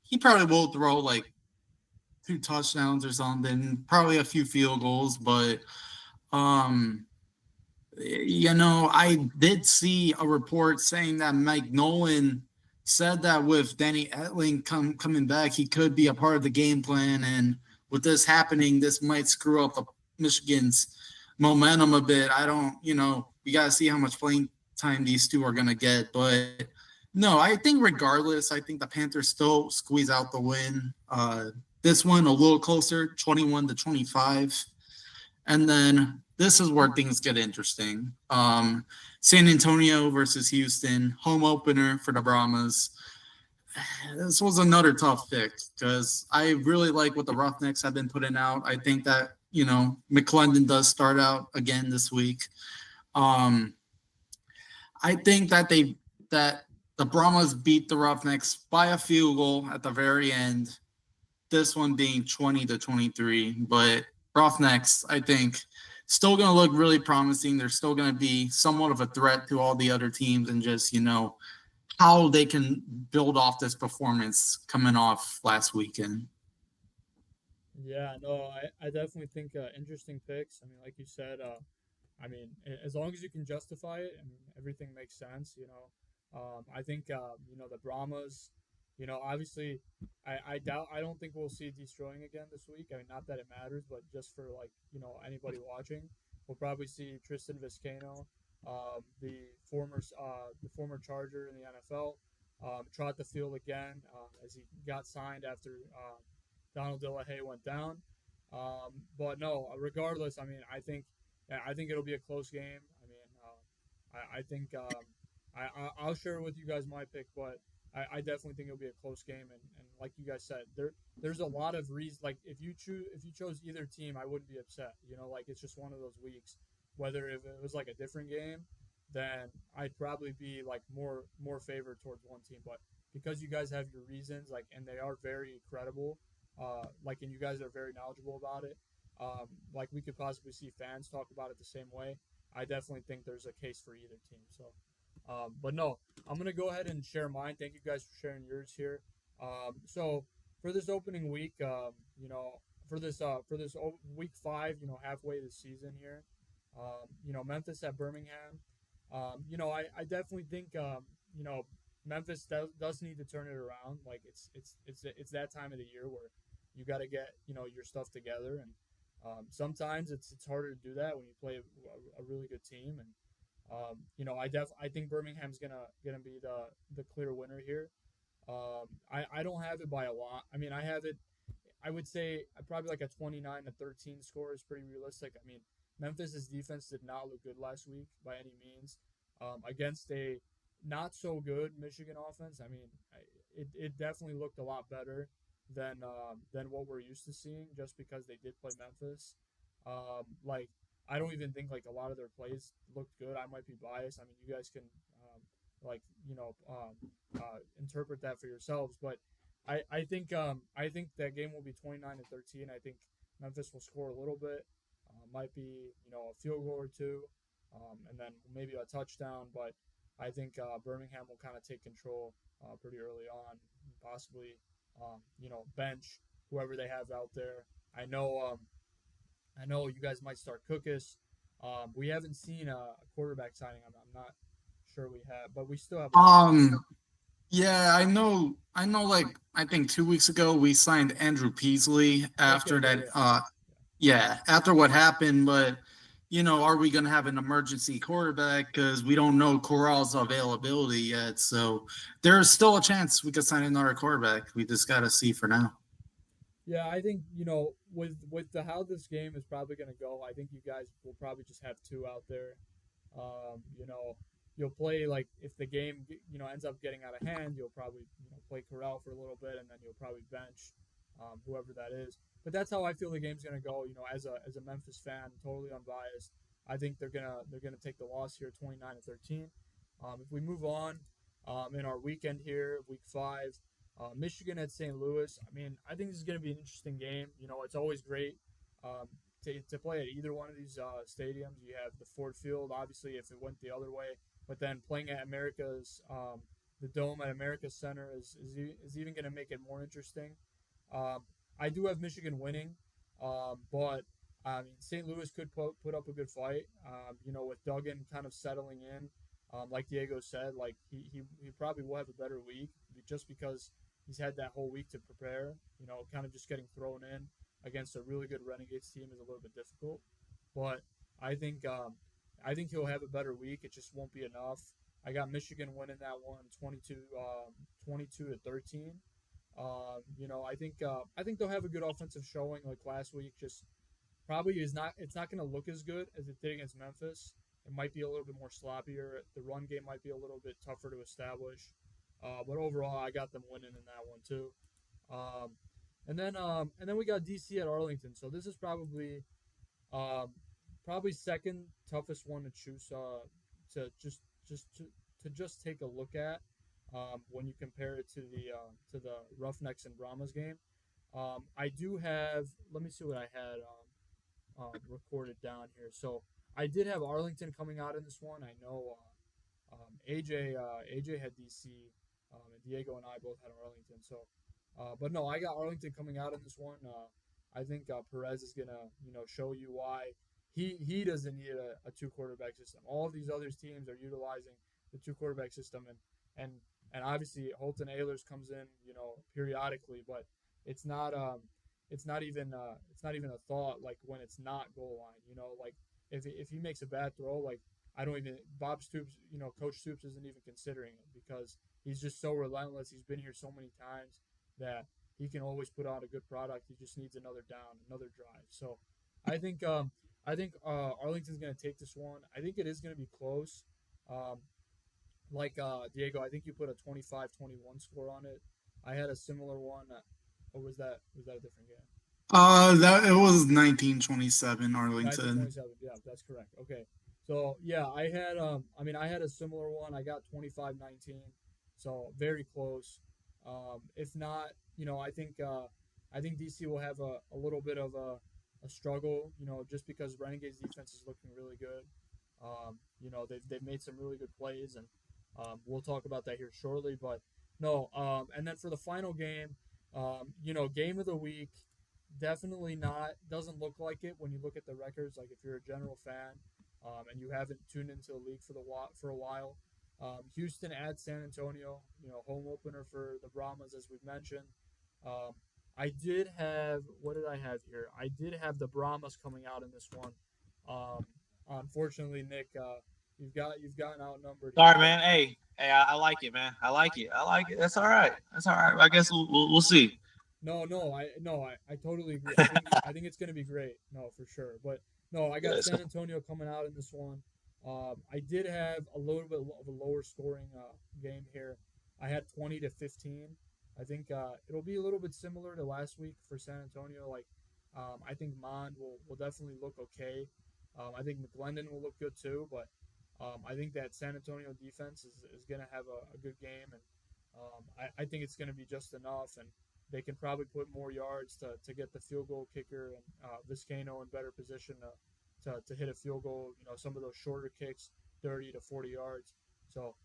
He probably will throw like 2 touchdowns or something, probably a few field goals, but um, I did see a report saying that Mike Nolan said that with Danny Etling coming back, he could be a part of the game plan. And with this happening, this might screw up the Michigan's momentum a bit. I don't, you got to see how much playing time these two are going to get. But no, I think regardless, I think the Panthers still squeeze out the win. This one a little closer, 21-25. And then this is where things get interesting. San Antonio versus Houston, home opener for the Brahmas. This was another tough pick because I really like what the Roughnecks have been putting out. I think that, McClendon does start out again this week. Um, I think that the Brahmas beat the Roughnecks by a field goal at the very end. This one being 20-23, but Roughnecks, I think, still going to look really promising. They're still going to be somewhat of a threat to all the other teams, and just how they can build off this performance coming off last weekend. Yeah, no, I definitely think interesting picks. I mean, like you said, as long as you can justify it, I mean, everything makes sense. I think the Brahmas. Obviously, I don't think we'll see destroying again this week. I mean, not that it matters, but just for anybody watching, we'll probably see Tristan Vizcaino, the former Charger in the NFL, trot the field again as he got signed after Donald DeLahaye went down. But no, regardless, I mean, I think it'll be a close game. I mean, I think I'll share with you guys my pick, but I definitely think it'll be a close game. And like you guys said, there's a lot of reasons. Like if you chose either team, I wouldn't be upset. Like it's just one of those weeks. Whether if it was like a different game, then I'd probably be like more favored towards one team. But because you guys have your reasons, like, and they are very credible, and you guys are very knowledgeable about it, like we could possibly see fans talk about it the same way. I definitely think there's a case for either team. So, but no, I'm gonna go ahead and share mine. Thank you guys for sharing yours here. So for this opening week, for this week 5, halfway the season here, Memphis at Birmingham. I definitely think Memphis does need to turn it around. Like it's that time of the year where you got to get your stuff together, and sometimes it's harder to do that when you play a really good team. And I think Birmingham's gonna be the clear winner here. I don't have it by a lot. I mean, I have it. I would say probably like a 29-13 score is pretty realistic. I mean, Memphis's defense did not look good last week by any means against a not so good Michigan offense. I mean, it definitely looked a lot better than what we're used to seeing, just because they did play Memphis. Like I don't even think like a lot of their plays looked good. I might be biased. I mean, you guys can interpret that for yourselves. But I think that game will be 29-13. I think Memphis will score a little bit. Might be a field goal or two, and then maybe a touchdown. But I think Birmingham will kind of take control pretty early on, possibly bench whoever they have out there. I know you guys might start Cookus. We haven't seen a quarterback signing. I'm not sure we have, but we still have. Yeah, I know. Like I think 2 weeks ago we signed Andrew Peasley after Okay, that. yeah. Yeah, after what happened, but are we going to have an emergency quarterback? Because we don't know Corral's availability yet. So there's still a chance we could sign another quarterback. We just got to see for now. Yeah, I think with how this game is probably going to go, I think you guys will probably just have two out there. You'll play like if the game ends up getting out of hand, you'll probably play Corral for a little bit, and then you'll probably bench whoever that is. But that's how I feel the game's going to go. As a Memphis fan, totally unbiased, I think they're gonna take the loss here, 29-13. If we move on in our weekend here, week 5. Michigan at St. Louis. I mean, I think this is going to be an interesting game. It's always great to play at either one of these stadiums. You have the Ford Field, obviously, if it went the other way, but then playing at America's the Dome at America's Center is even going to make it more interesting. Um, I do have Michigan winning, but I mean St. Louis could put up a good fight. With Duggan kind of settling in, like Diego said, like he probably will have a better week just because he's had that whole week to prepare. Kind of just getting thrown in against a really good Renegades team is a little bit difficult. But I think I think he'll have a better week. It just won't be enough. I got Michigan winning that one 22 to 13. I think they'll have a good offensive showing like last week. Just probably is not. It's not going to look as good as it did against Memphis. It might be a little bit more sloppier. The run game might be a little bit tougher to establish. But overall, I got them winning in that one too. Um, and then we got DC at Arlington. So this is um, probably second toughest one to choose to just take a look at when you compare it to the Roughnecks and Brahmas game. I do have. Let me see what I had recorded down here. So I did have Arlington coming out in this one. I know AJ had DC, and Diego and I both had Arlington. So, but no, I got Arlington coming out in this one. I think Perez is gonna show you why he doesn't need a two quarterback system. All of these other teams are utilizing the two quarterback system, and and obviously Holton Ahlers comes in periodically, but it's not it's not even a thought like when it's not goal line. Like if he makes a bad throw, like I don't even Bob Stoops, Coach Stoops isn't even considering it because he's just so relentless. He's been here so many times that he can always put out a good product. He just needs another down, another drive. So I think Arlington's going to take this one. I think it is going to be close. Um, Diego, I think you put a 25-21 score on it. I had a similar one, or was that a different game? That it was 1927 Arlington. 1927. Yeah, that's correct. Okay. So yeah, I had a similar one. I got 25-19. So very close. If not, I think DC will have a little bit of a struggle, just because Renegades defense is looking really good. They've made some really good plays, and we'll talk about that here shortly. But no, and then for the final game, game of the week, definitely not. Doesn't look like it when you look at the records. Like if you're a general fan, and you haven't tuned into the league for a while, Houston at San Antonio, home opener for the Brahmas, as we've mentioned. Um, I did have what did I have here? I did have the Brahmas coming out in this one. Um, Unfortunately, Nick, you've gotten outnumbered Sorry, here. man. Hey, I like it, man. I like it. I like it. That's all right. That's all right. I guess we'll see. No, I totally agree. I think it's gonna be great. No, for sure. But no, I got Yes. San Antonio coming out in this one. I did have a little bit of a lower scoring game here. I had 20-15. I think it'll be a little bit similar to last week for San Antonio. Like, I think Mond will definitely look okay. I think McGlendon will look good too. But I think that San Antonio defense is going to have a good game. And I think it's going to be just enough. And they can probably put more yards to get the field goal kicker and Vizcaino in better position to hit a field goal. Some of those shorter kicks, 30 to 40 yards. So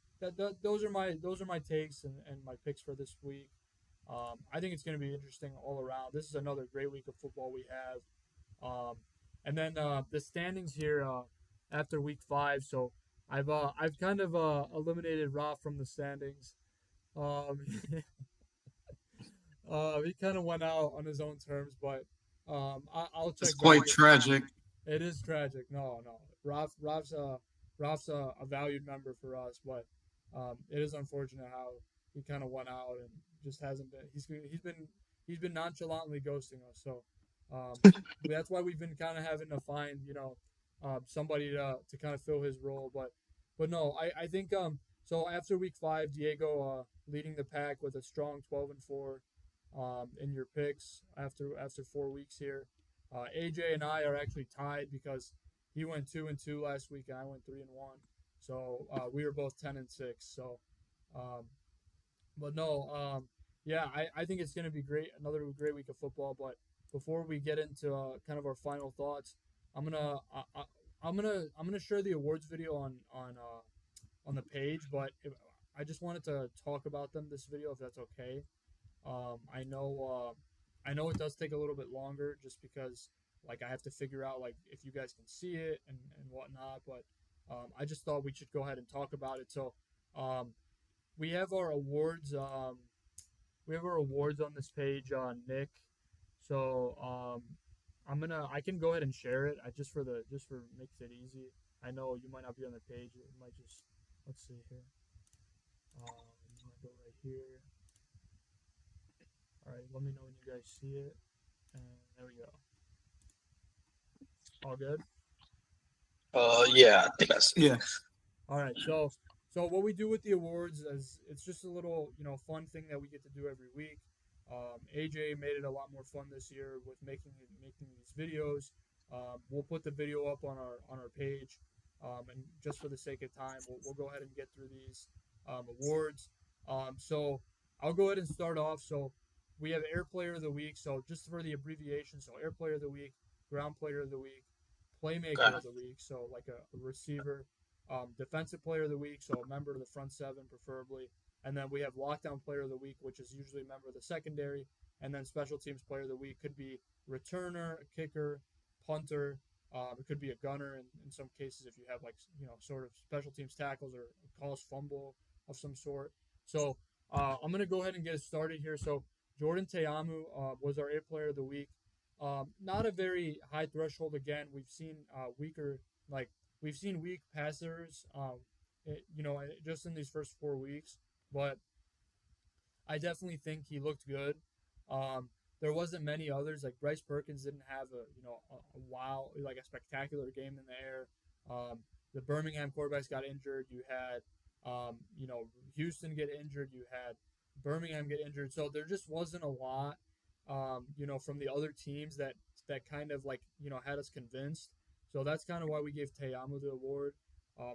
those are my takes and my picks for this week. I think it's going to be interesting all around. This is another great week of football we have. And then the standings here after week 5. So I've kind of eliminated Ra from the standings. Um, he kind of went out on his own terms, but I'll check It's back. quite tragic. It is tragic. No. Raf's a valued member for us, but it is unfortunate how he kind of went out and just hasn't been. He's been nonchalantly ghosting us. So that's why we've been kind of having to find somebody to kind of fill his role. But no, I think so after week 5, Diego leading the pack with a strong 12-4 in your picks after 4 weeks here. AJ and I are actually tied because he went 2-2 last week and I went 3-1. So we were both 10-6. So, um, but no, yeah, I think it's going to be great. Another great week of football. But before we get into kind of our final thoughts, I'm gonna I'm gonna share the awards video on the page, but I just wanted to talk about them this video if that's okay. I know it does take a little bit longer just because like I have to figure out like if you guys can see it and whatnot, but I just thought we should go ahead and talk about it. So um, we have our awards. We have our awards on this page, Nick. So I can go ahead and share it. I just for makes it easy. I know you might not be on the page. It might just let's see here. I'm gonna go right here. All right, let me know when you guys see it. And there we go. All good. Yeah, I think that's Yeah. All right, so what we do with the awards is it's just a little fun thing that we get to do every week. AJ made it a lot more fun this year with making these videos. We'll put the video up on our page, and just for the sake of time, we'll go ahead and get through these awards. So I'll go ahead and start off. So we have Air Player of the Week. So just for the abbreviation, so Air Player of the Week, Ground Player of the Week, Playmaker of the Week. So like a receiver. Defensive Player of the Week, so a member of the front seven preferably. And then we have Lockdown Player of the Week, which is usually a member of the secondary. And then Special Teams Player of the Week could be returner, a kicker, punter. It could be a gunner in some cases if you have like sort of special teams tackles or a calls fumble of some sort. So I'm gonna go ahead and get it started here. So Jordan Teamu was our A Player of the Week. Not a very high threshold again. We've seen weak passers, just in these first 4 weeks, but I definitely think he looked good. There wasn't many others like Bryce Perkins didn't have a spectacular game in the air. The Birmingham quarterbacks got injured. You had, Houston get injured. You had Birmingham get injured. So there just wasn't a lot, from the other teams that kind of had us convinced. So that's kind of why we gave Teamu the award.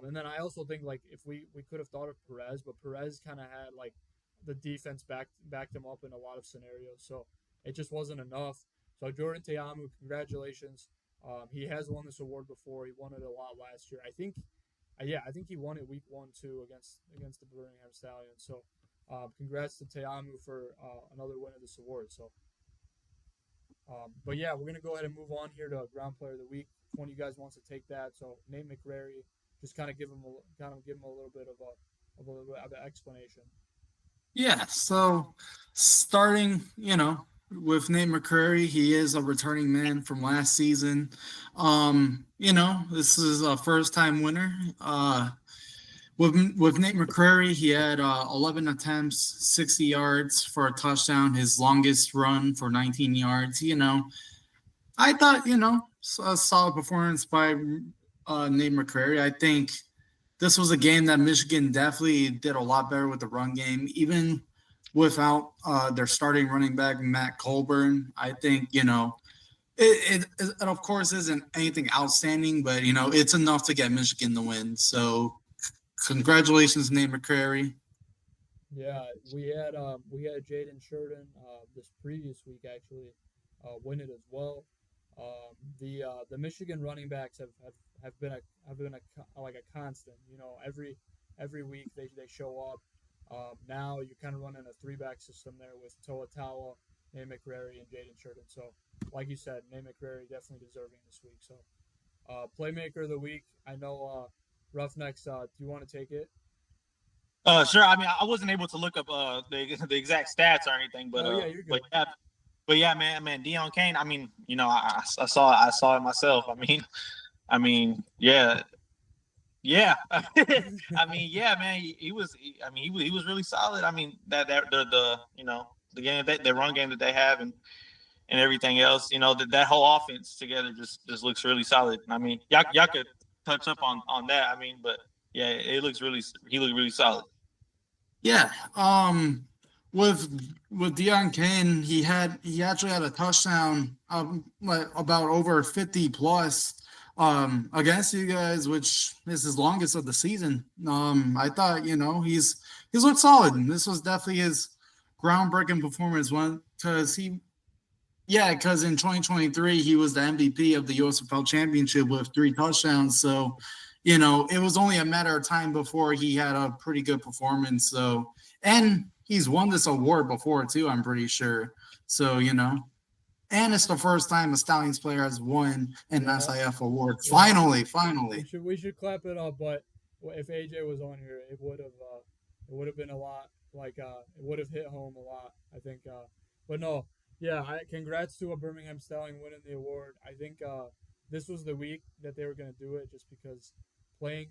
And then I also think if we could have thought of Perez, but Perez kind of had the defense backed him up in a lot of scenarios. So it just wasn't enough. So Jordan Teamu, congratulations. He has won this award before. He won it a lot last year. I think he won it week 1 too against the Birmingham Stallions. So congrats to Teamu for another win of this award. So. But yeah, we're gonna go ahead and move on here to Ground Player of the Week. If one of you guys wants to take that, so Nate McCrary, just kind of give him a little bit of an explanation. Yeah. So starting, with Nate McCrary, he is a returning man from last season. This is a first-time winner. With Nate McCrary, he had 11 attempts, 60 yards for a touchdown. His longest run for 19 yards. I thought a solid performance by Nate McCrary. I think this was a game that Michigan definitely did a lot better with the run game, even without their starting running back Matt Colburn. I think it of course isn't anything outstanding, but it's enough to get Michigan the win. So. Congratulations, Nate McCrary. Yeah, we had Jaden Sheridan this previous week actually win it as well. The Michigan running backs have been a constant. Every week they show up. Now you're kind of running a 3-back system there with Toa Tawa, Nate McCrary, and Jaden Sheridan. So like you said, Nate McCrary definitely deserving this week. So Playmaker of the Week. I know. Roughnecks, do you want to take it? Sure. I mean, I wasn't able to look up the exact stats or anything, but you're good. But yeah, man, Deion Kane. I mean, I saw it myself. I mean, yeah. I mean, yeah, man. He was really solid. I mean, the game the run game that they have and everything else. That whole offense together just looks really solid. I mean, y'all could touch up on that. I mean, but yeah, he looked really solid. Yeah. With Deion Kane, he actually had a touchdown about over 50 plus against you guys, which is his longest of the season. I thought, he's looked solid. And this was definitely his groundbreaking performance because he Yeah, because in 2023 he was the MVP of the USFL Championship with 3 touchdowns. So, it was only a matter of time before he had a pretty good performance. So, and he's won this award before too, I'm pretty sure. So, and it's the first time a Stallions player has won an Yeah, SIF award. yeah. Finally, We finally. should clap it up. But if AJ was on here, it would have been a lot. Like it would have hit home a lot. I think. But no, yeah. Congrats to a Birmingham Stallion winning the award. I think this was the week that they were gonna do it, just because playing.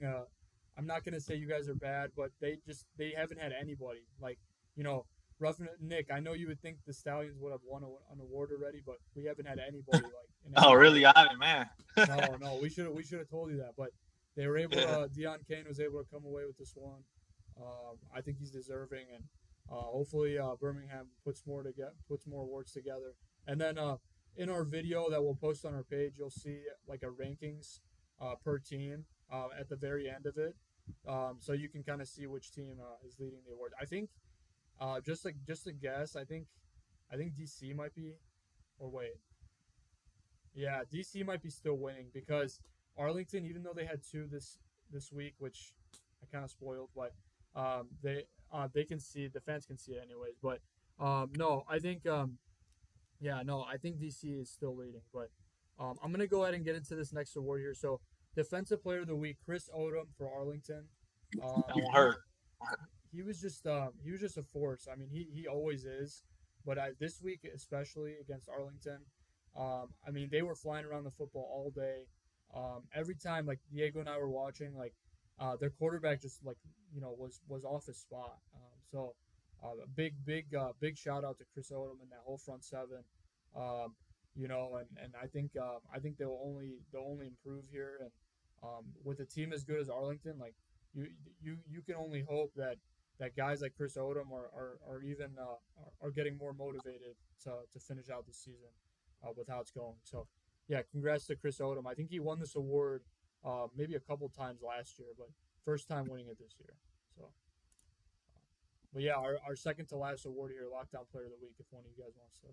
I'm not gonna say you guys are bad, but they haven't had anybody like you know. Nick, I know you would think the Stallions would have won an award already, but we haven't had anybody like in Oh, any really, award. Ivan, man? No, we should have told you that, but they were able Yeah. to. Dion Kane was able to come away with this one. I think he's deserving, and hopefully Birmingham puts more awards together. And then in our video that we'll post on our page, you'll see like a rankings per team at the very end of it, so you can kind of see which team is leading the award. I think just a guess. I think DC might be, or wait, yeah, DC might be still winning because Arlington, even though they had two this week, which I kind of spoiled, but they can see the fans can see it anyways. But no, I think yeah, no, I think DC is still leading. But I'm gonna go ahead and get into this next award here. So defensive player of the week, Chris Odom for Arlington. That won't He hurt. he was just a force. I mean, he always is, but this week especially against Arlington, I mean they were flying around the football all day. Every time like Diego and I were watching, like their quarterback just like was off his spot. So a big shout out to Chris Odom and that whole front seven. Um, and I think they'll only improve here, and with a team as good as Arlington, like you can only hope that guys like Chris Odom are even are getting more motivated to finish out the season with how it's going. So yeah, congrats to Chris Odom. I think he won this award maybe a couple times last year, but first time winning it this year. So, but yeah, our second to last award here, Lockdown Player of the Week. If one of you guys wants to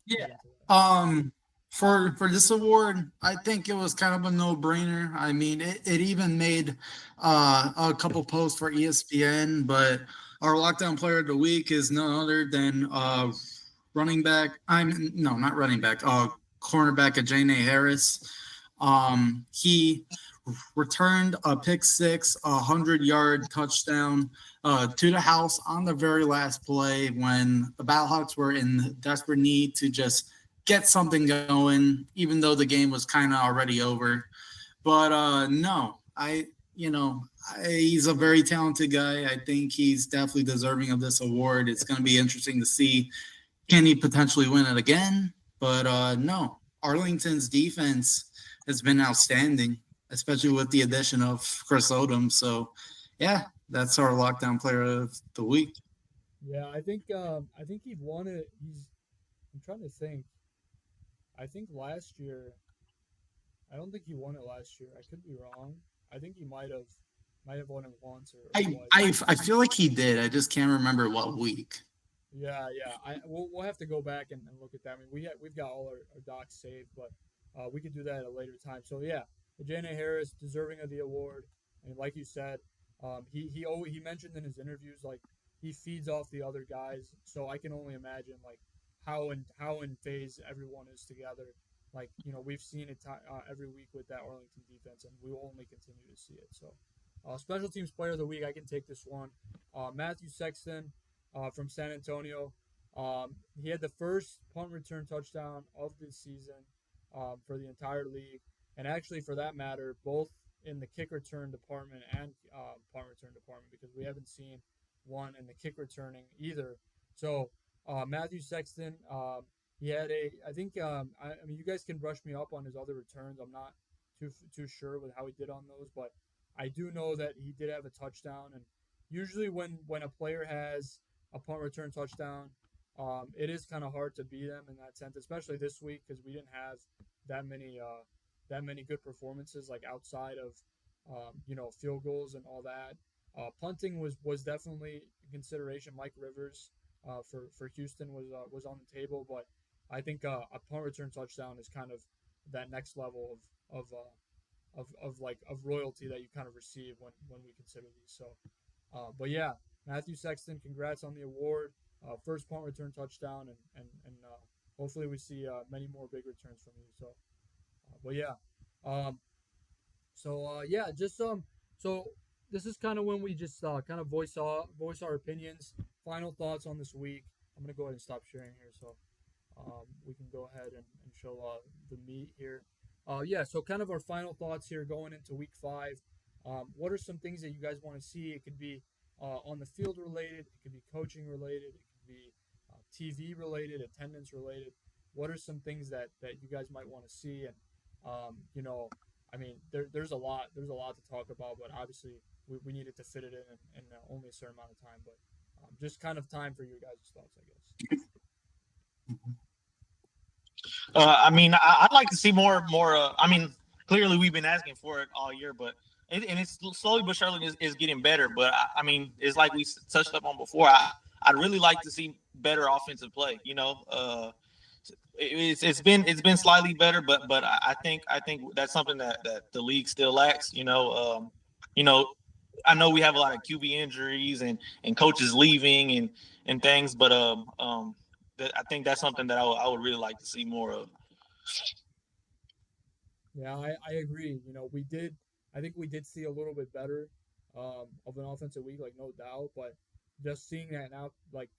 Yeah. get into that. For this award, I think it was kind of a no-brainer. I mean, it even made a couple posts for ESPN, but our lockdown player of the week is none other than running back. I'm no, not running back. Cornerback Ajane Harris. He returned a pick six, 100-yard touchdown to the house on the very last play when the Battlehawks were in desperate need to just get something going, even though the game was kind of already over. But no, he's a very talented guy. I think he's definitely deserving of this award. It's going to be interesting to see, can he potentially win it again? But no, Arlington's defense has been outstanding, especially with the addition of Chris Odom. So, yeah, that's our lockdown player of the week. Yeah, I think he won it. I'm trying to think. I think last year. I don't think he won it last year. I could be wrong. I think he might have won it once or I, twice. I feel like he did. I just can't remember what week. Yeah. We'll have to go back and look at that. I mean, we've got all our docs saved, but we could do that at a later time. So yeah, Ajane Harris deserving of the award. I mean, like you said, he mentioned in his interviews like he feeds off the other guys. So I can only imagine like how in phase everyone is together. Like we've seen it every week with that Arlington defense, and we will only continue to see it. So, special teams player of the week, I can take this one. Matthew Sexton from San Antonio. He had the first punt return touchdown of this season for the entire league, and actually, for that matter, both in the kick return department and punt return department, because we haven't seen one in the kick returning either. So, Matthew Sexton. He had I think, I mean, you guys can brush me up on his other returns. I'm not too sure with how he did on those, but I do know that he did have a touchdown. And usually, when a player has a punt return touchdown, it is kind of hard to beat them in that sense, especially this week because we didn't have that many good performances like outside of field goals and all that. Punting was definitely a consideration. Mike Rivers for Houston was on the table, but I think a punt return touchdown is kind of that next level of royalty that you kind of receive when we consider these. So, but yeah, Matthew Sexton, congrats on the award. First punt return touchdown, and hopefully we see many more big returns from you. So, but yeah, um, yeah, just so this is kind of when we just kind of voice our opinions, final thoughts on this week. I'm gonna go ahead and stop sharing here, so we can go ahead and show the meat here. Yeah, so kind of our final thoughts here going into week 5. What are some things that you guys want to see? It could be on the field related, it could be coaching related, it could be TV related, attendance related. What are some things that you guys might want to see? And I mean, there's a lot to talk about, but obviously we needed to fit it in only a certain amount of time. But just kind of time for your guys' thoughts, I guess. I mean, I'd like to see more. I mean, clearly we've been asking for it all year, but and it's slowly but surely is getting better. But I mean, it's like we touched up on before. I'd really like to see better offensive play. It's been slightly better, but I think that's something that the league still lacks. You know, I know we have a lot of QB injuries and coaches leaving and things, but I think that's something that I would really like to see more of. Yeah, I agree. I think we did see a little bit better of an offensive week, like no doubt. But just seeing that now, like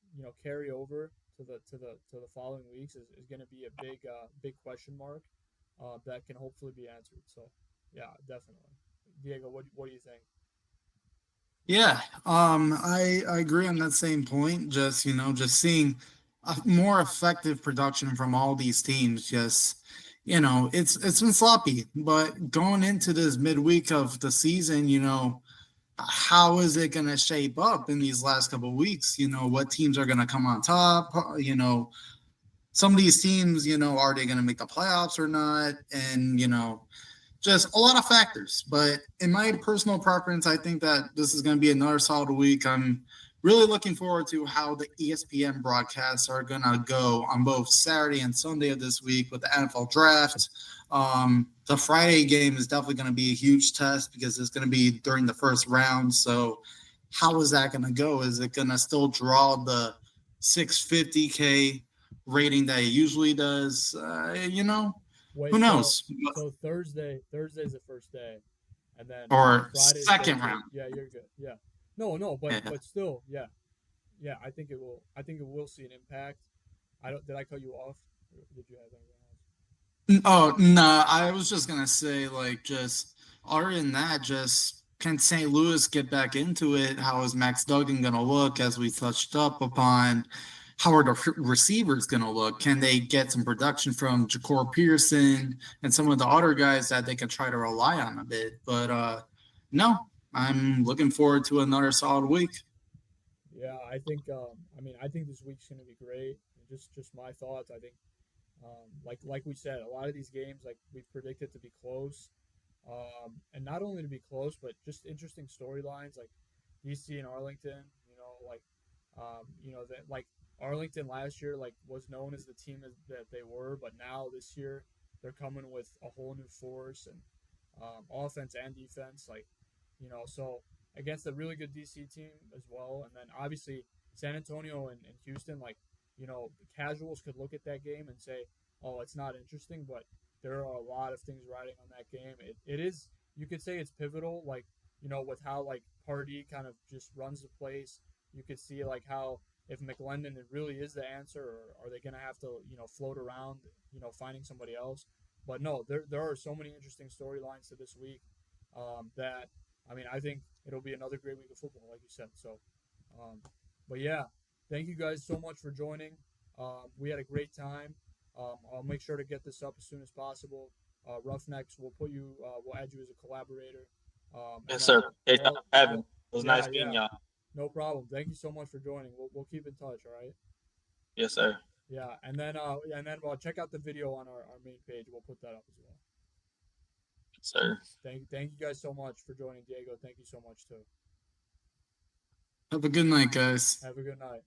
carry over to the following weeks is going to be a big question mark that can hopefully be answered. So yeah, definitely. Diego, what do you think? Yeah, I agree on that same point. Just seeing a more effective production from all these teams. Just it's been sloppy, but going into this midweek of the season, how is it going to shape up in these last couple of weeks? What teams are going to come on top? Some of these teams, are they going to make the playoffs or not? And just a lot of factors. But in my personal preference, I think that this is going to be another solid week. I'm really looking forward to how the ESPN broadcasts are going to go on both Saturday and Sunday of this week with the NFL draft. The Friday game is definitely going to be a huge test because it's going to be during the first round. So how is that going to go? Is it going to still draw the 650K rating that it usually does? Who Wait, so knows? so Thursday's the first day, and then Or Friday's day second 2. round. Yeah, you're good. Yeah, no, but Yeah. still, yeah, yeah. I think it will. I think it will see an impact. I don't. Did I cut you off? Or did you have anything else? Oh, no, I was just gonna say, just other than that, just can St. Louis get back into it? How is Max Duggan gonna look as we touched up upon? How are the receivers gonna look? Can they get some production from Ja'Cory Pearson and some of the other guys that they can try to rely on a bit? But no, I'm looking forward to another solid week. Yeah, I think. I think this week's gonna be great. Just my thoughts. I think. Like we said, a lot of these games, like we've predicted to be close, and not only to be close, but just interesting storylines like DC and Arlington. That like Arlington last year like was known as the team that they were, but now this year they're coming with a whole new force and offense and defense. So against a really good DC team as well, and then obviously San Antonio and Houston, the casuals could look at that game and say, "Oh, it's not interesting," but there are a lot of things riding on that game. It is, you could say it's pivotal, with how Pardee kind of just runs the place. You could see how if McLendon it really is the answer, or are they going to have to float around finding somebody else? But no, there are so many interesting storylines to this week that I think it'll be another great week of football, like you said. So, but yeah, thank you guys so much for joining. We had a great time. I'll make sure to get this up as soon as possible. Roughnecks, we'll add you as a collaborator. Yes, sir. Hey, having it was yeah, nice meeting yeah, y'all. no problem. Thank you so much for joining. We'll keep in touch. All right. Yes, sir. Yeah, and then check out the video on our main page. We'll put that up as well. Yes, sir. Thank you guys so much for joining, Diego. Thank you so much too. Have a good night, guys. Have a good night.